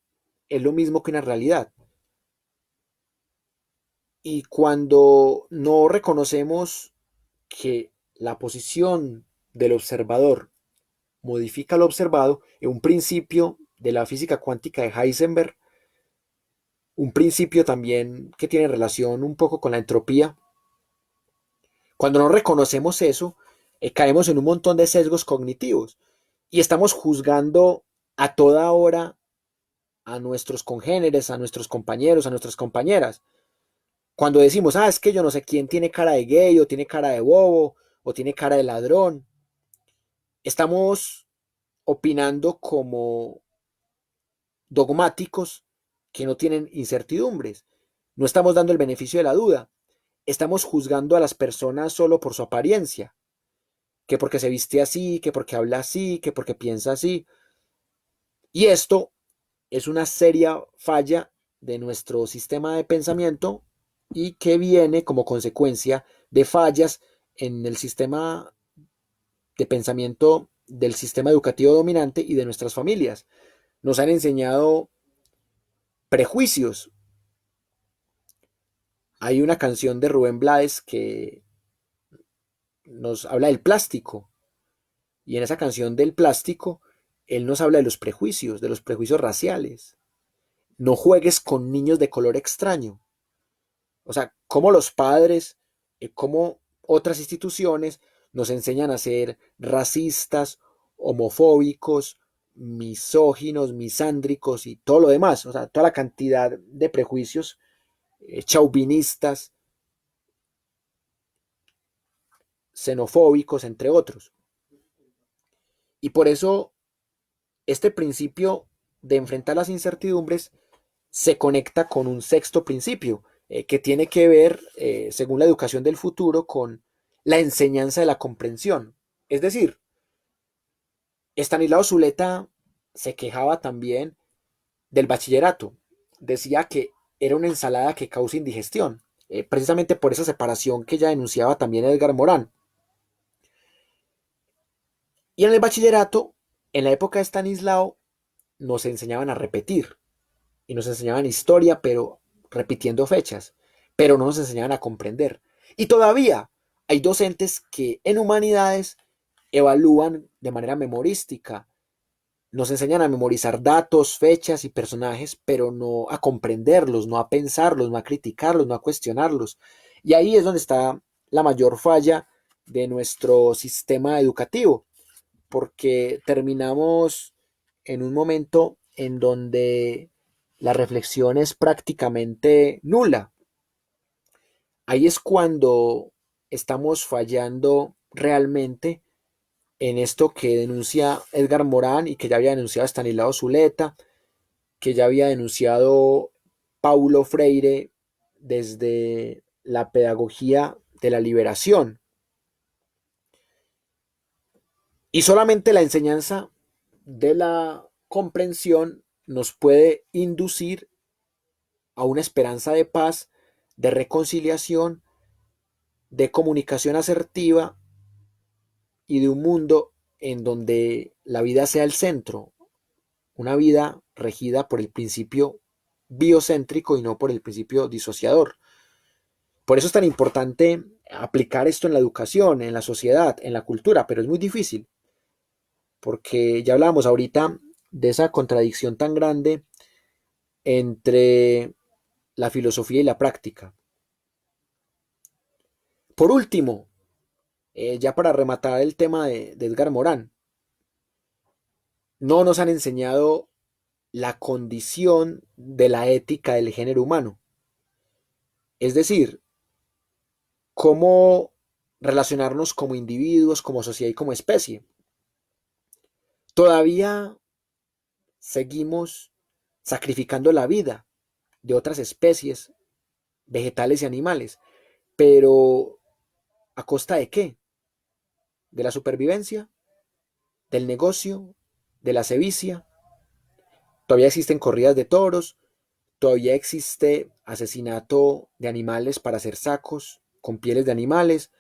es lo mismo que una realidad. Y cuando no reconocemos que la posición del observador modifica lo observado, en un principio de la física cuántica de Heisenberg, un principio también que tiene relación un poco con la entropía, cuando no reconocemos eso, caemos en un montón de sesgos cognitivos y estamos juzgando a toda hora a nuestros congéneres, a nuestros compañeros, a nuestras compañeras. Cuando decimos, es que yo no sé quién tiene cara de gay, o tiene cara de bobo, o tiene cara de ladrón, estamos opinando como dogmáticos que no tienen incertidumbres. No estamos dando el beneficio de la duda. Estamos juzgando a las personas solo por su apariencia. que porque se viste así, que porque habla así, que porque piensa así. Y esto es una seria falla de nuestro sistema de pensamiento y que viene como consecuencia de fallas en el sistema de pensamiento del sistema educativo dominante y de nuestras familias. Nos han enseñado prejuicios. Hay una canción de Rubén Blades que nos habla del plástico y en esa canción del plástico él nos habla de los prejuicios raciales. No juegues con niños de color extraño. O sea, cómo los padres, cómo otras instituciones nos enseñan a ser racistas, homofóbicos, misóginos, misándricos y todo lo demás. O sea, toda la cantidad de prejuicios chauvinistas, xenofóbicos, entre otros. Y por eso este principio de enfrentar las incertidumbres se conecta con un sexto principio, que tiene que ver, según la educación del futuro, con la enseñanza de la comprensión. Es decir, Estanislao Zuleta se quejaba también del bachillerato. Decía que era una ensalada que causa indigestión, precisamente por esa separación que ya denunciaba también Edgar Morán. Y en el bachillerato, en la época de Estanislao, nos enseñaban a repetir y nos enseñaban historia, pero repitiendo fechas, pero no nos enseñaban a comprender. Y todavía hay docentes que en humanidades evalúan de manera memorística, nos enseñan a memorizar datos, fechas y personajes, pero no a comprenderlos, no a pensarlos, no a criticarlos, no a cuestionarlos. Y ahí es donde está la mayor falla de nuestro sistema educativo, porque terminamos en un momento en donde la reflexión es prácticamente nula. Ahí es cuando estamos fallando realmente en esto que denuncia Edgar Morán y que ya había denunciado Stanislao Zuleta, que ya había denunciado Paulo Freire desde la pedagogía de la liberación. Y solamente la enseñanza de la comprensión nos puede inducir a una esperanza de paz, de reconciliación, de comunicación asertiva y de un mundo en donde la vida sea el centro, una vida regida por el principio biocéntrico y no por el principio disociador. Por eso es tan importante aplicar esto en la educación, en la sociedad, en la cultura, pero es muy difícil, porque ya hablábamos ahorita de esa contradicción tan grande entre la filosofía y la práctica. Por último, ya para rematar el tema de Edgar Morán, no nos han enseñado la condición de la ética del género humano. Es decir, cómo relacionarnos como individuos, como sociedad y como especie. Todavía seguimos sacrificando la vida de otras especies, vegetales y animales, pero ¿a costa de qué? ¿De la supervivencia? ¿Del negocio? ¿De la sevicia? Todavía existen corridas de toros, todavía existe asesinato de animales para hacer sacos con pieles de animales,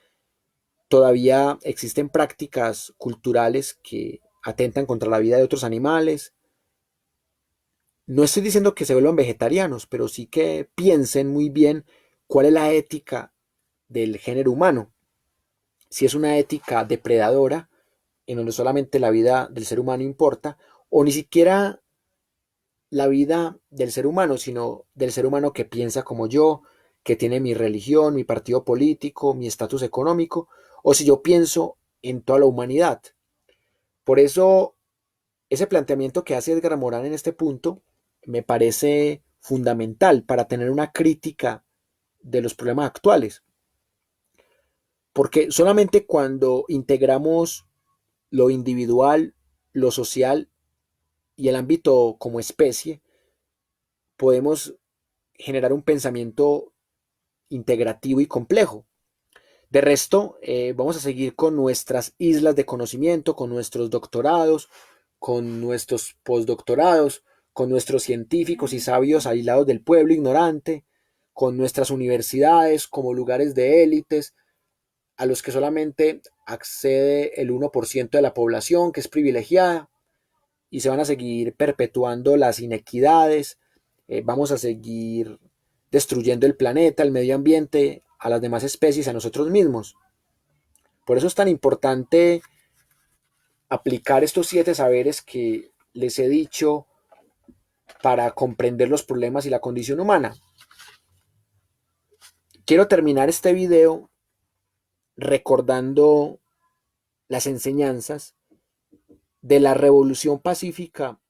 todavía existen prácticas culturales que atentan contra la vida de otros animales. No estoy diciendo que se vuelvan vegetarianos, pero sí que piensen muy bien cuál es la ética del género humano. Si es una ética depredadora, en donde solamente la vida del ser humano importa, o ni siquiera la vida del ser humano, sino del ser humano que piensa como yo, que tiene mi religión, mi partido político, mi estatus económico, o si yo pienso en toda la humanidad. Por eso, ese planteamiento que hace Edgar Morán en este punto me parece fundamental para tener una crítica de los problemas actuales. Porque solamente cuando integramos lo individual, lo social y el ámbito como especie, podemos generar un pensamiento integrativo y complejo. De resto, vamos a seguir con nuestras islas de conocimiento, con nuestros doctorados, con nuestros postdoctorados, con nuestros científicos y sabios aislados del pueblo ignorante, con nuestras universidades como lugares de élites a los que solamente accede el 1% de la población, que es privilegiada, y se van a seguir perpetuando las inequidades, vamos a seguir destruyendo el planeta, el medio ambiente, a las demás especies, a nosotros mismos. Por eso es tan importante aplicar estos 7 saberes que les he dicho para comprender los problemas y la condición humana. Quiero terminar este video recordando las enseñanzas de la revolución pacífica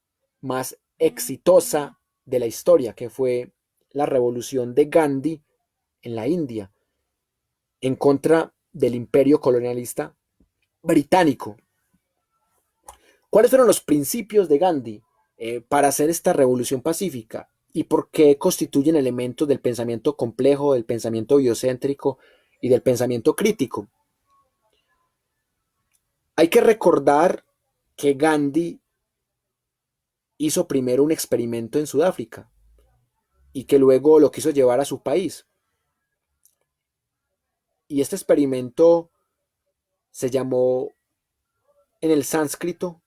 más exitosa de la historia, que fue la revolución de Gandhi en la India, en contra del imperio colonialista británico. ¿Cuáles fueron los principios de Gandhi para hacer esta revolución pacífica? ¿Y por qué constituyen elementos del pensamiento complejo, del pensamiento biocéntrico y del pensamiento crítico? Hay que recordar que Gandhi hizo primero un experimento en Sudáfrica y que luego lo quiso llevar a su país. Y este experimento se llamó en el sánscrito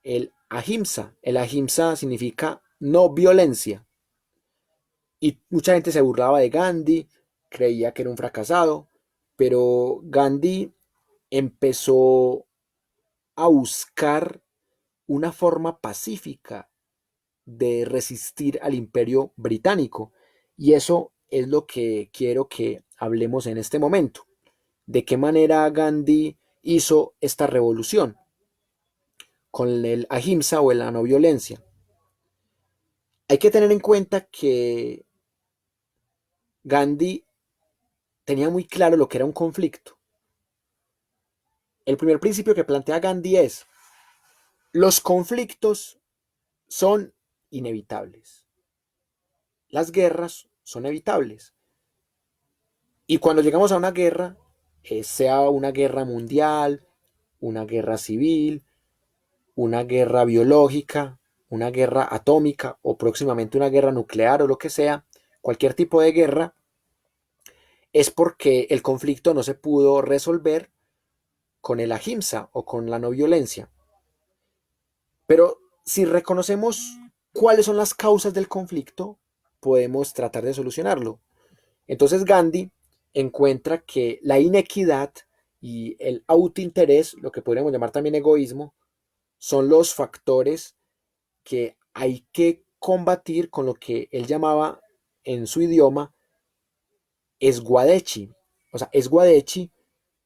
el ahimsa. El ahimsa significa no violencia. Y mucha gente se burlaba de Gandhi, creía que era un fracasado, pero Gandhi empezó a buscar una forma pacífica de resistir al imperio británico. Y eso es lo que quiero que hablemos en este momento. ¿De qué manera Gandhi hizo esta revolución? Con el ahimsa o la no violencia. Hay que tener en cuenta que Gandhi tenía muy claro lo que era un conflicto. El primer principio que plantea Gandhi es: los conflictos son inevitables. Las guerras son evitables. Y cuando llegamos a una guerra, sea una guerra mundial, una guerra civil, una guerra biológica, una guerra atómica o próximamente una guerra nuclear o lo que sea, cualquier tipo de guerra, es porque el conflicto no se pudo resolver con el ahimsa o con la no violencia. Pero si reconocemos cuáles son las causas del conflicto, podemos tratar de solucionarlo. Entonces Gandhi encuentra que la inequidad y el autointerés, lo que podríamos llamar también egoísmo, son los factores que hay que combatir con lo que él llamaba en su idioma esguadechi. O sea, esguadechi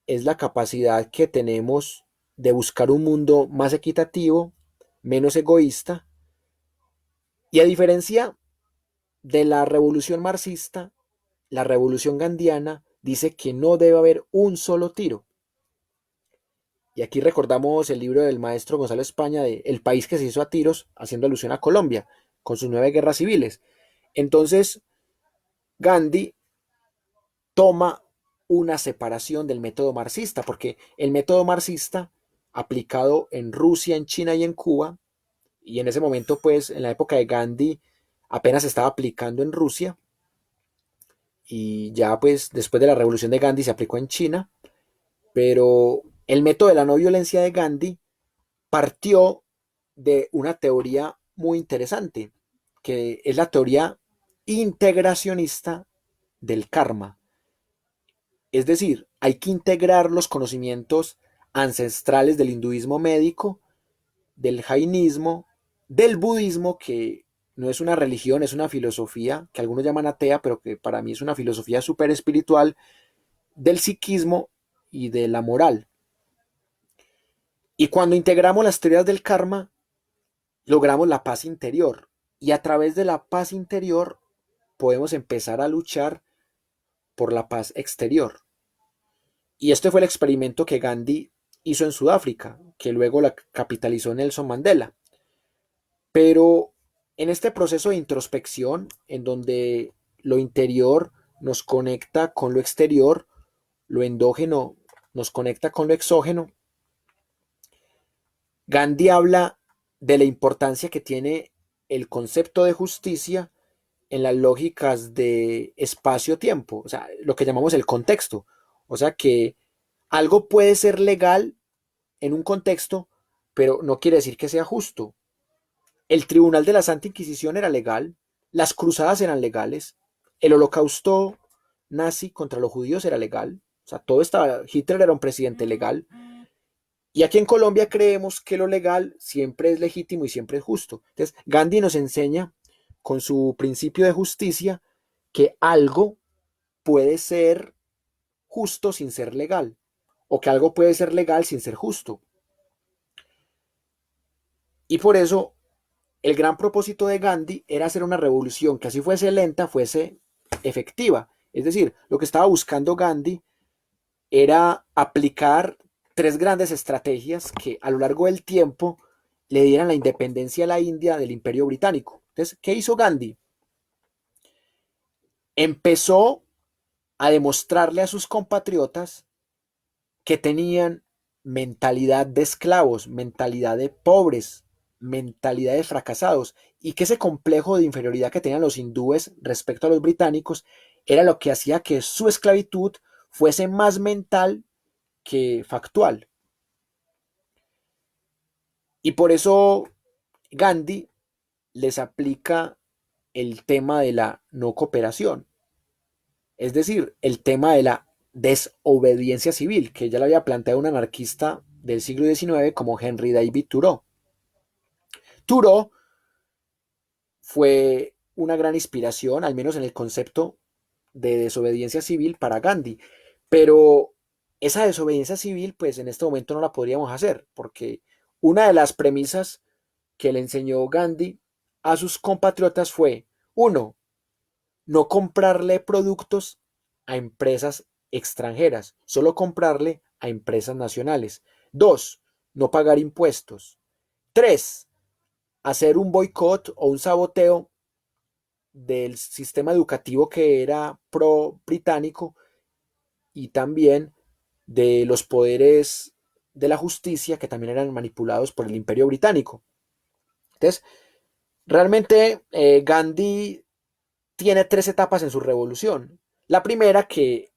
es la capacidad que tenemos de buscar un mundo más equitativo, menos egoísta, y a diferencia de la revolución marxista, la revolución gandiana dice que no debe haber un solo tiro. Y aquí recordamos el libro del maestro Gonzalo España de El país que se hizo a tiros, haciendo alusión a Colombia, con sus 9 guerras civiles. Entonces, Gandhi toma una separación del método marxista, porque el método marxista aplicado en Rusia, en China y en Cuba, y en ese momento, pues, en la época de Gandhi, apenas se estaba aplicando en Rusia, y ya pues después de la revolución de Gandhi se aplicó en China, pero el método de la no violencia de Gandhi partió de una teoría muy interesante, que es la teoría integracionista del karma. Es decir, hay que integrar los conocimientos ancestrales del hinduismo médico, del jainismo, del budismo, que no es una religión, es una filosofía que algunos llaman atea, pero que para mí es una filosofía súper espiritual, del psiquismo y de la moral. Y cuando integramos las teorías del karma, logramos la paz interior. Y a través de la paz interior podemos empezar a luchar por la paz exterior. Y este fue el experimento que Gandhi hizo en Sudáfrica, que luego la capitalizó Nelson Mandela. Pero en este proceso de introspección, en donde lo interior nos conecta con lo exterior, lo endógeno nos conecta con lo exógeno, Gandhi habla de la importancia que tiene el concepto de justicia en las lógicas de espacio-tiempo, o sea, lo que llamamos el contexto. O sea que algo puede ser legal en un contexto, pero no quiere decir que sea justo. El tribunal de la Santa Inquisición era legal, las cruzadas eran legales, el holocausto nazi contra los judíos era legal, o sea, todo estaba, Hitler era un presidente legal, y aquí en Colombia creemos que lo legal siempre es legítimo y siempre es justo. Entonces, Gandhi nos enseña con su principio de justicia que algo puede ser justo sin ser legal, o que algo puede ser legal sin ser justo. Y por eso el gran propósito de Gandhi era hacer una revolución que así fuese lenta, fuese efectiva. Es decir, lo que estaba buscando Gandhi era aplicar tres grandes estrategias que a lo largo del tiempo le dieran la independencia a la India del Imperio Británico. Entonces, ¿qué hizo Gandhi? Empezó a demostrarle a sus compatriotas que tenían mentalidad de esclavos, mentalidad de pobres, mentalidad de fracasados, y que ese complejo de inferioridad que tenían los hindúes respecto a los británicos era lo que hacía que su esclavitud fuese más mental que factual. Y por eso Gandhi les aplica el tema de la no cooperación, es decir, el tema de la desobediencia civil, que ya lo había planteado un anarquista del siglo XIX como Henry David Thoreau. Thoreau fue una gran inspiración, al menos en el concepto de desobediencia civil para Gandhi, pero esa desobediencia civil, pues en este momento no la podríamos hacer, porque una de las premisas que le enseñó Gandhi a sus compatriotas fue, uno, no comprarle productos a empresas extranjeras, solo comprarle a empresas nacionales. Dos, no pagar impuestos. Tres, hacer un boicot o un saboteo del sistema educativo que era pro británico y también de los poderes de la justicia que también eran manipulados por el imperio británico. Entonces, realmente Gandhi tiene tres etapas en su revolución. La primera, que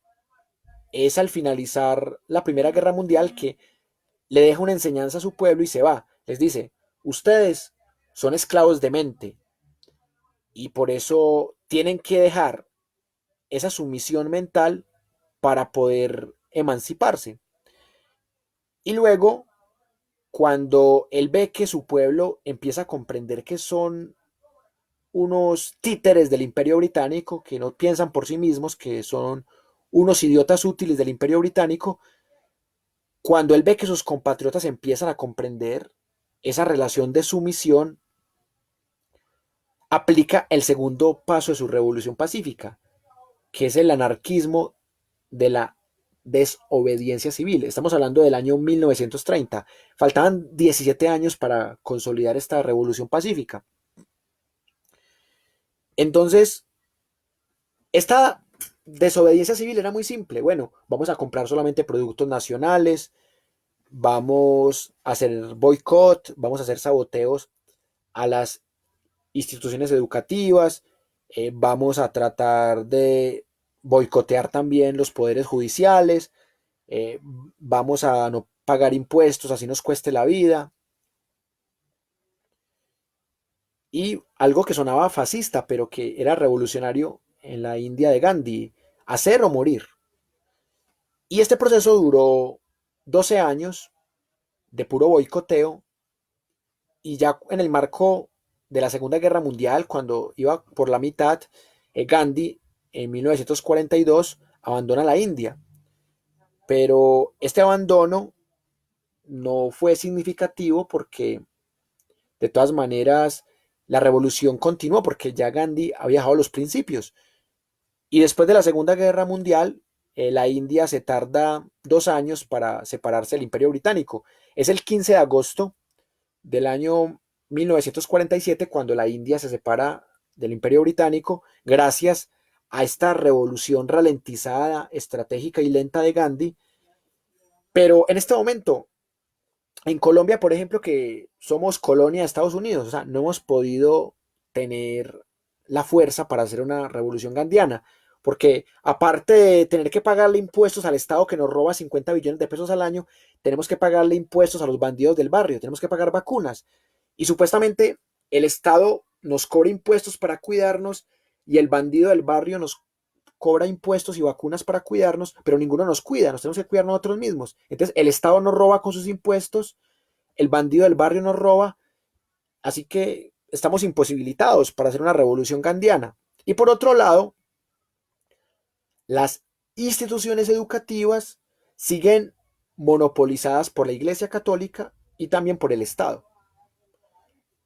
es al finalizar la Primera Guerra Mundial, que le deja una enseñanza a su pueblo y se va. Les dice, ustedes son esclavos de mente y por eso tienen que dejar esa sumisión mental para poder emanciparse. Y luego, cuando él ve que su pueblo empieza a comprender que son unos títeres del Imperio Británico, que no piensan por sí mismos, que son unos idiotas útiles del Imperio Británico, cuando él ve que sus compatriotas empiezan a comprender esa relación de sumisión, aplica el segundo paso de su revolución pacífica, que es el anarquismo de la desobediencia civil. Estamos hablando del año 1930. Faltaban 17 años para consolidar esta revolución pacífica. Entonces, esta desobediencia civil era muy simple. Bueno, vamos a comprar solamente productos nacionales, vamos a hacer boicot, vamos a hacer saboteos a las instituciones educativas, vamos a tratar de boicotear también los poderes judiciales, eh, vamos a no pagar impuestos, así nos cueste la vida. Y algo que sonaba fascista, pero que era revolucionario en la India de Gandhi, hacer o morir. Y este proceso duró 12 años de puro boicoteo y ya en el marco de la Segunda Guerra Mundial, cuando iba por la mitad, Gandhi en 1942 abandona la India. Pero este abandono no fue significativo porque de todas maneras la revolución continuó porque ya Gandhi había dejado los principios. Y después de la Segunda Guerra Mundial, la India se tarda 2 años para separarse del Imperio Británico. Es el 15 de agosto del año 1947 cuando la India se separa del Imperio Británico gracias a esta revolución ralentizada, estratégica y lenta de Gandhi. Pero en este momento, en Colombia, por ejemplo, que somos colonia de Estados Unidos, o sea, no hemos podido tener la fuerza para hacer una revolución gandiana, porque aparte de tener que pagarle impuestos al Estado que nos roba 50 billones de pesos al año, tenemos que pagarle impuestos a los bandidos del barrio, tenemos que pagar vacunas, y supuestamente el Estado nos cobra impuestos para cuidarnos y el bandido del barrio nos cobra impuestos y vacunas para cuidarnos, pero ninguno nos cuida, nos tenemos que cuidar nosotros mismos. Entonces el Estado nos roba con sus impuestos, el bandido del barrio nos roba, así que estamos imposibilitados para hacer una revolución gandiana. Y por otro lado, las instituciones educativas siguen monopolizadas por la Iglesia Católica y también por el Estado.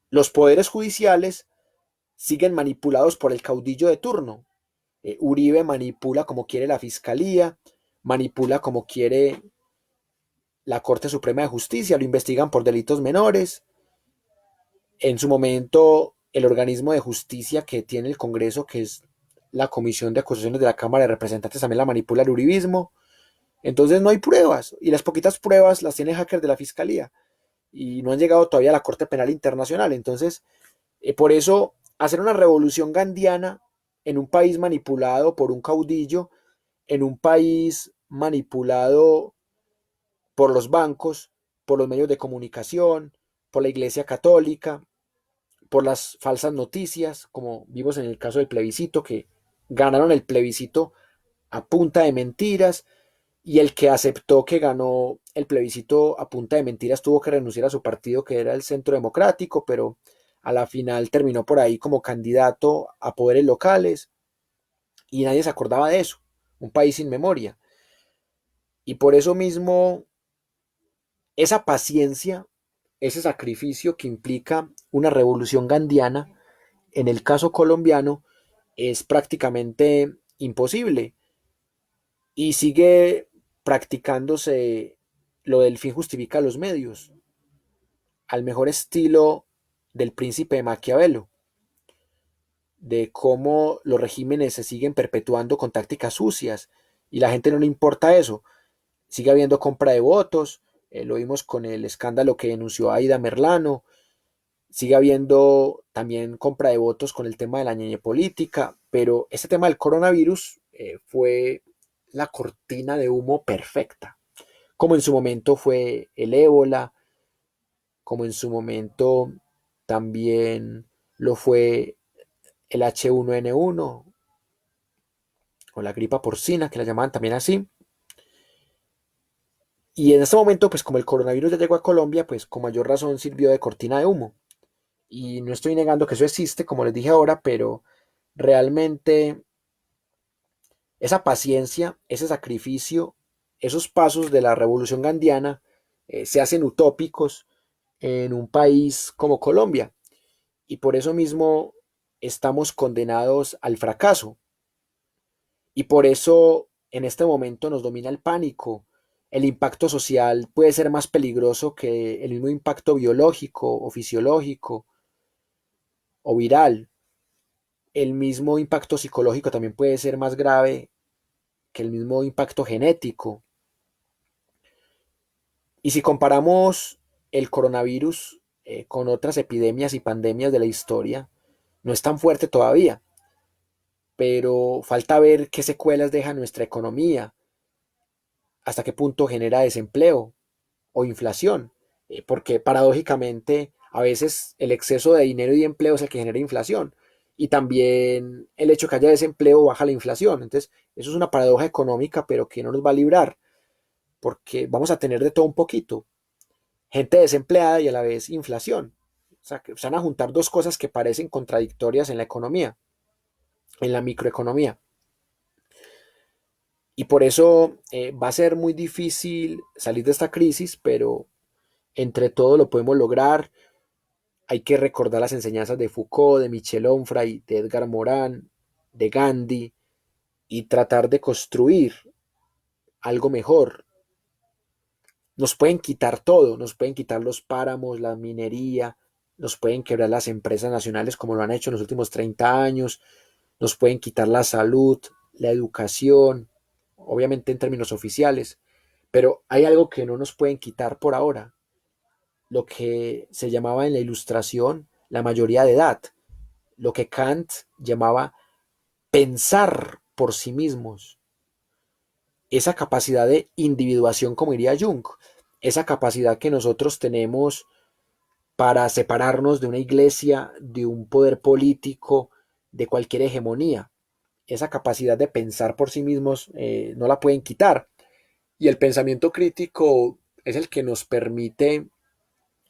Los poderes judiciales siguen manipulados por el caudillo de turno. Uribe manipula como quiere la Fiscalía, manipula como quiere la Corte Suprema de Justicia, lo investigan por delitos menores. En su momento, el organismo de justicia que tiene el Congreso, que es la Comisión de Acusaciones de la Cámara de Representantes, también la manipula el uribismo. Entonces no hay pruebas, y las poquitas pruebas las tiene hackers de la Fiscalía, y no han llegado todavía a la Corte Penal Internacional. Entonces, por eso, hacer una revolución gandiana en un país manipulado por un caudillo, en un país manipulado por los bancos, por los medios de comunicación, por la Iglesia Católica, por las falsas noticias, como vimos en el caso del plebiscito, que ganaron el plebiscito a punta de mentiras, y el que aceptó que ganó el plebiscito a punta de mentiras tuvo que renunciar a su partido, que era el Centro Democrático, pero a la final terminó por ahí como candidato a poderes locales, y nadie se acordaba de eso, un país sin memoria. Y por eso mismo, esa paciencia, ese sacrificio que implica una revolución gandiana, en el caso colombiano, es prácticamente imposible, y sigue practicándose lo del fin justifica los medios, al mejor estilo del príncipe de Maquiavelo, de cómo los regímenes se siguen perpetuando con tácticas sucias y la gente no le importa eso. Sigue habiendo compra de votos, lo vimos con el escándalo que denunció Aida Merlano, sigue habiendo también compra de votos con el tema de la ñeñe política, pero este tema del coronavirus fue la cortina de humo perfecta, como en su momento fue el ébola, como en su momento también lo fue el H1N1 o la gripa porcina, que la llamaban también así. Y en este momento, pues como el coronavirus ya llegó a Colombia, pues con mayor razón sirvió de cortina de humo. Y no estoy negando que eso existe, como les dije ahora, pero realmente esa paciencia, ese sacrificio, esos pasos de la revolución gandiana se hacen utópicos en un país como Colombia. Y por eso mismo estamos condenados al fracaso. Y por eso en este momento nos domina el pánico. El impacto social puede ser más peligroso que el mismo impacto biológico o fisiológico o viral. El mismo impacto psicológico también puede ser más grave que el mismo impacto genético. Y si comparamos el coronavirus con otras epidemias y pandemias de la historia, no es tan fuerte todavía, pero falta ver qué secuelas deja nuestra economía, hasta qué punto genera desempleo o inflación, porque paradójicamente a veces el exceso de dinero y de empleo es el que genera inflación, y también el hecho de que haya desempleo baja la inflación. Entonces, eso es una paradoja económica, pero que no nos va a librar, porque vamos a tener de todo un poquito, gente desempleada y a la vez inflación. O sea, que se van a juntar dos cosas que parecen contradictorias en la economía, en la microeconomía. Y por eso va a ser muy difícil salir de esta crisis, pero entre todo lo podemos lograr. Hay que recordar las enseñanzas de Foucault, de Michel Onfray, de Edgar Morin, de Gandhi, y tratar de construir algo mejor. Nos pueden quitar todo, nos pueden quitar los páramos, la minería, nos pueden quebrar las empresas nacionales como lo han hecho en los últimos 30 años, nos pueden quitar la salud, la educación, obviamente en términos oficiales, pero hay algo que no nos pueden quitar por ahora, lo que se llamaba en la Ilustración la mayoría de edad, lo que Kant llamaba pensar por sí mismos, esa capacidad de individuación, como diría Jung, esa capacidad que nosotros tenemos para separarnos de una iglesia, de un poder político, de cualquier hegemonía. Esa capacidad de pensar por sí mismos no la pueden quitar. Y el pensamiento crítico es el que nos permite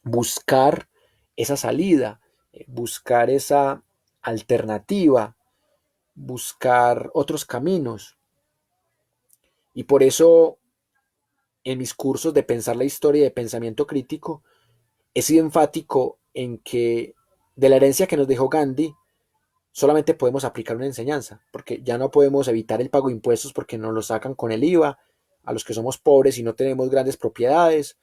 buscar esa salida, buscar esa alternativa, buscar otros caminos. Y por eso en mis cursos de pensar la historia y de pensamiento crítico he sido enfático en que de la herencia que nos dejó Gandhi solamente podemos aplicar una enseñanza, porque ya no podemos evitar el pago de impuestos porque nos lo sacan con el IVA a los que somos pobres y no tenemos grandes propiedades,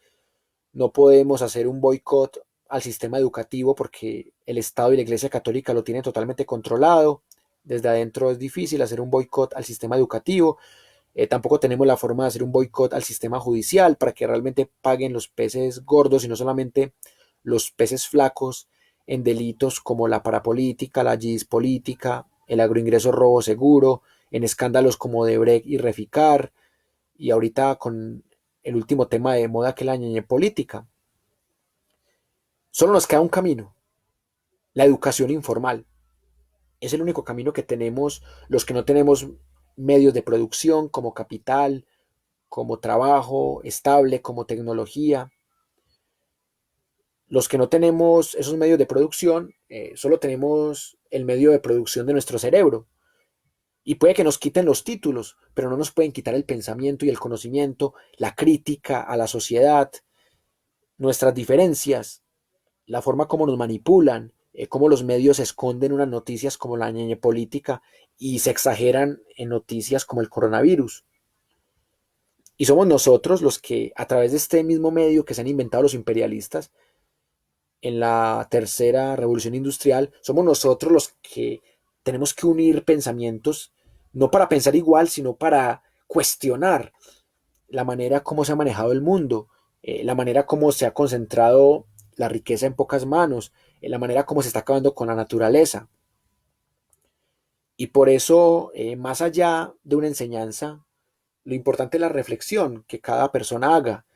no podemos hacer un boicot al sistema educativo porque el Estado y la Iglesia Católica lo tienen totalmente controlado, desde adentro es difícil hacer un boicot al sistema educativo, tampoco tenemos la forma de hacer un boicot al sistema judicial para que realmente paguen los peces gordos y no solamente los peces flacos en delitos como la parapolítica, la política, el agroingreso robo seguro, en escándalos como de Brecht y Reficar, y ahorita con el último tema de moda que es la ñeñe política. Solo nos queda un camino, la educación informal. Es el único camino que tenemos los que no tenemos medios de producción como capital, como trabajo estable, como tecnología. Los que no tenemos esos medios de producción, solo tenemos el medio de producción de nuestro cerebro. Y puede que nos quiten los títulos, pero no nos pueden quitar el pensamiento y el conocimiento, la crítica a la sociedad, nuestras diferencias, la forma como nos manipulan, cómo los medios esconden unas noticias como la ñeñe política y se exageran en noticias como el coronavirus. Y somos nosotros los que, a través de este mismo medio que se han inventado los imperialistas, en la tercera revolución industrial, somos nosotros los que tenemos que unir pensamientos, no para pensar igual, sino para cuestionar la manera como se ha manejado el mundo, la manera como se ha concentrado la riqueza en pocas manos, la manera como se está acabando con la naturaleza. Y por eso, más allá de una enseñanza, lo importante es la reflexión que cada persona haga.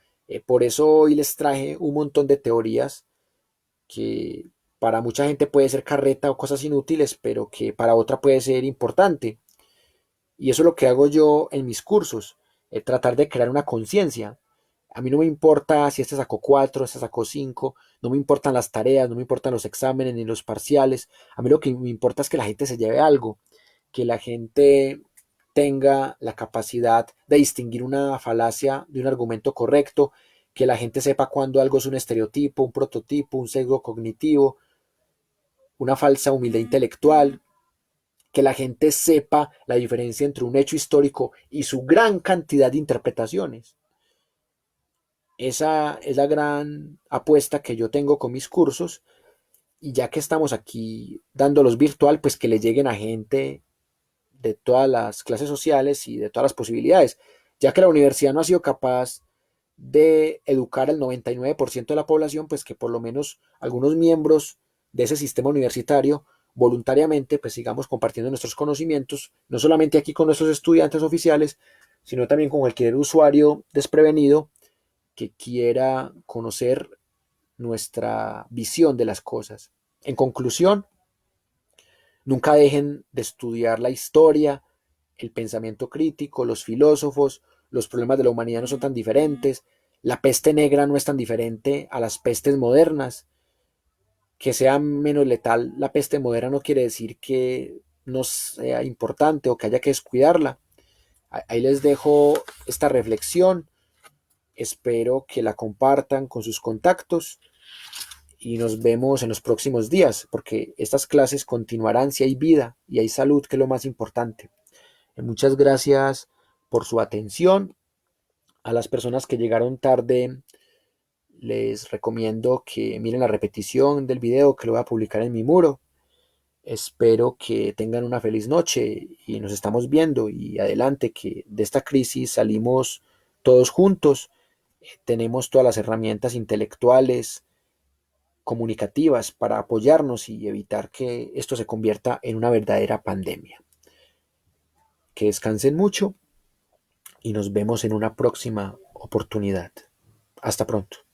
Por eso hoy les traje un montón de teorías que para mucha gente puede ser carreta o cosas inútiles, pero que para otra puede ser importante. Y eso es lo que hago yo en mis cursos, tratar de crear una conciencia. A mí no me importa si este sacó 4, este sacó 5, no me importan las tareas, no me importan los exámenes ni los parciales. A mí lo que me importa es que la gente se lleve algo, que la gente tenga la capacidad de distinguir una falacia de un argumento correcto, que la gente sepa cuando algo es un estereotipo, un prototipo, un sesgo cognitivo, una falsa humildad intelectual, que la gente sepa la diferencia entre un hecho histórico y su gran cantidad de interpretaciones. Esa es la gran apuesta que yo tengo con mis cursos y ya que estamos aquí dándolos virtual, pues que le lleguen a gente de todas las clases sociales y de todas las posibilidades, ya que la universidad no ha sido capaz de educar al 99% de la población, pues que por lo menos algunos miembros de ese sistema universitario voluntariamente pues sigamos compartiendo nuestros conocimientos, no solamente aquí con nuestros estudiantes oficiales, sino también con cualquier usuario desprevenido que quiera conocer nuestra visión de las cosas. En conclusión, nunca dejen de estudiar la historia, el pensamiento crítico, los filósofos, los problemas de la humanidad no son tan diferentes, la peste negra no es tan diferente a las pestes modernas, que sea menos letal la peste moderna no quiere decir que no sea importante o que haya que descuidarla. Ahí les dejo esta reflexión, espero que la compartan con sus contactos y nos vemos en los próximos días, porque estas clases continuarán si hay vida y hay salud, que es lo más importante. Muchas gracias por su atención. A las personas que llegaron tarde, les recomiendo que miren la repetición del video que lo voy a publicar en mi muro. Espero que tengan una feliz noche y nos estamos viendo y adelante, que de esta crisis salimos todos juntos. Tenemos todas las herramientas intelectuales, comunicativas para apoyarnos y evitar que esto se convierta en una verdadera pandemia. Que descansen mucho y nos vemos en una próxima oportunidad. Hasta pronto.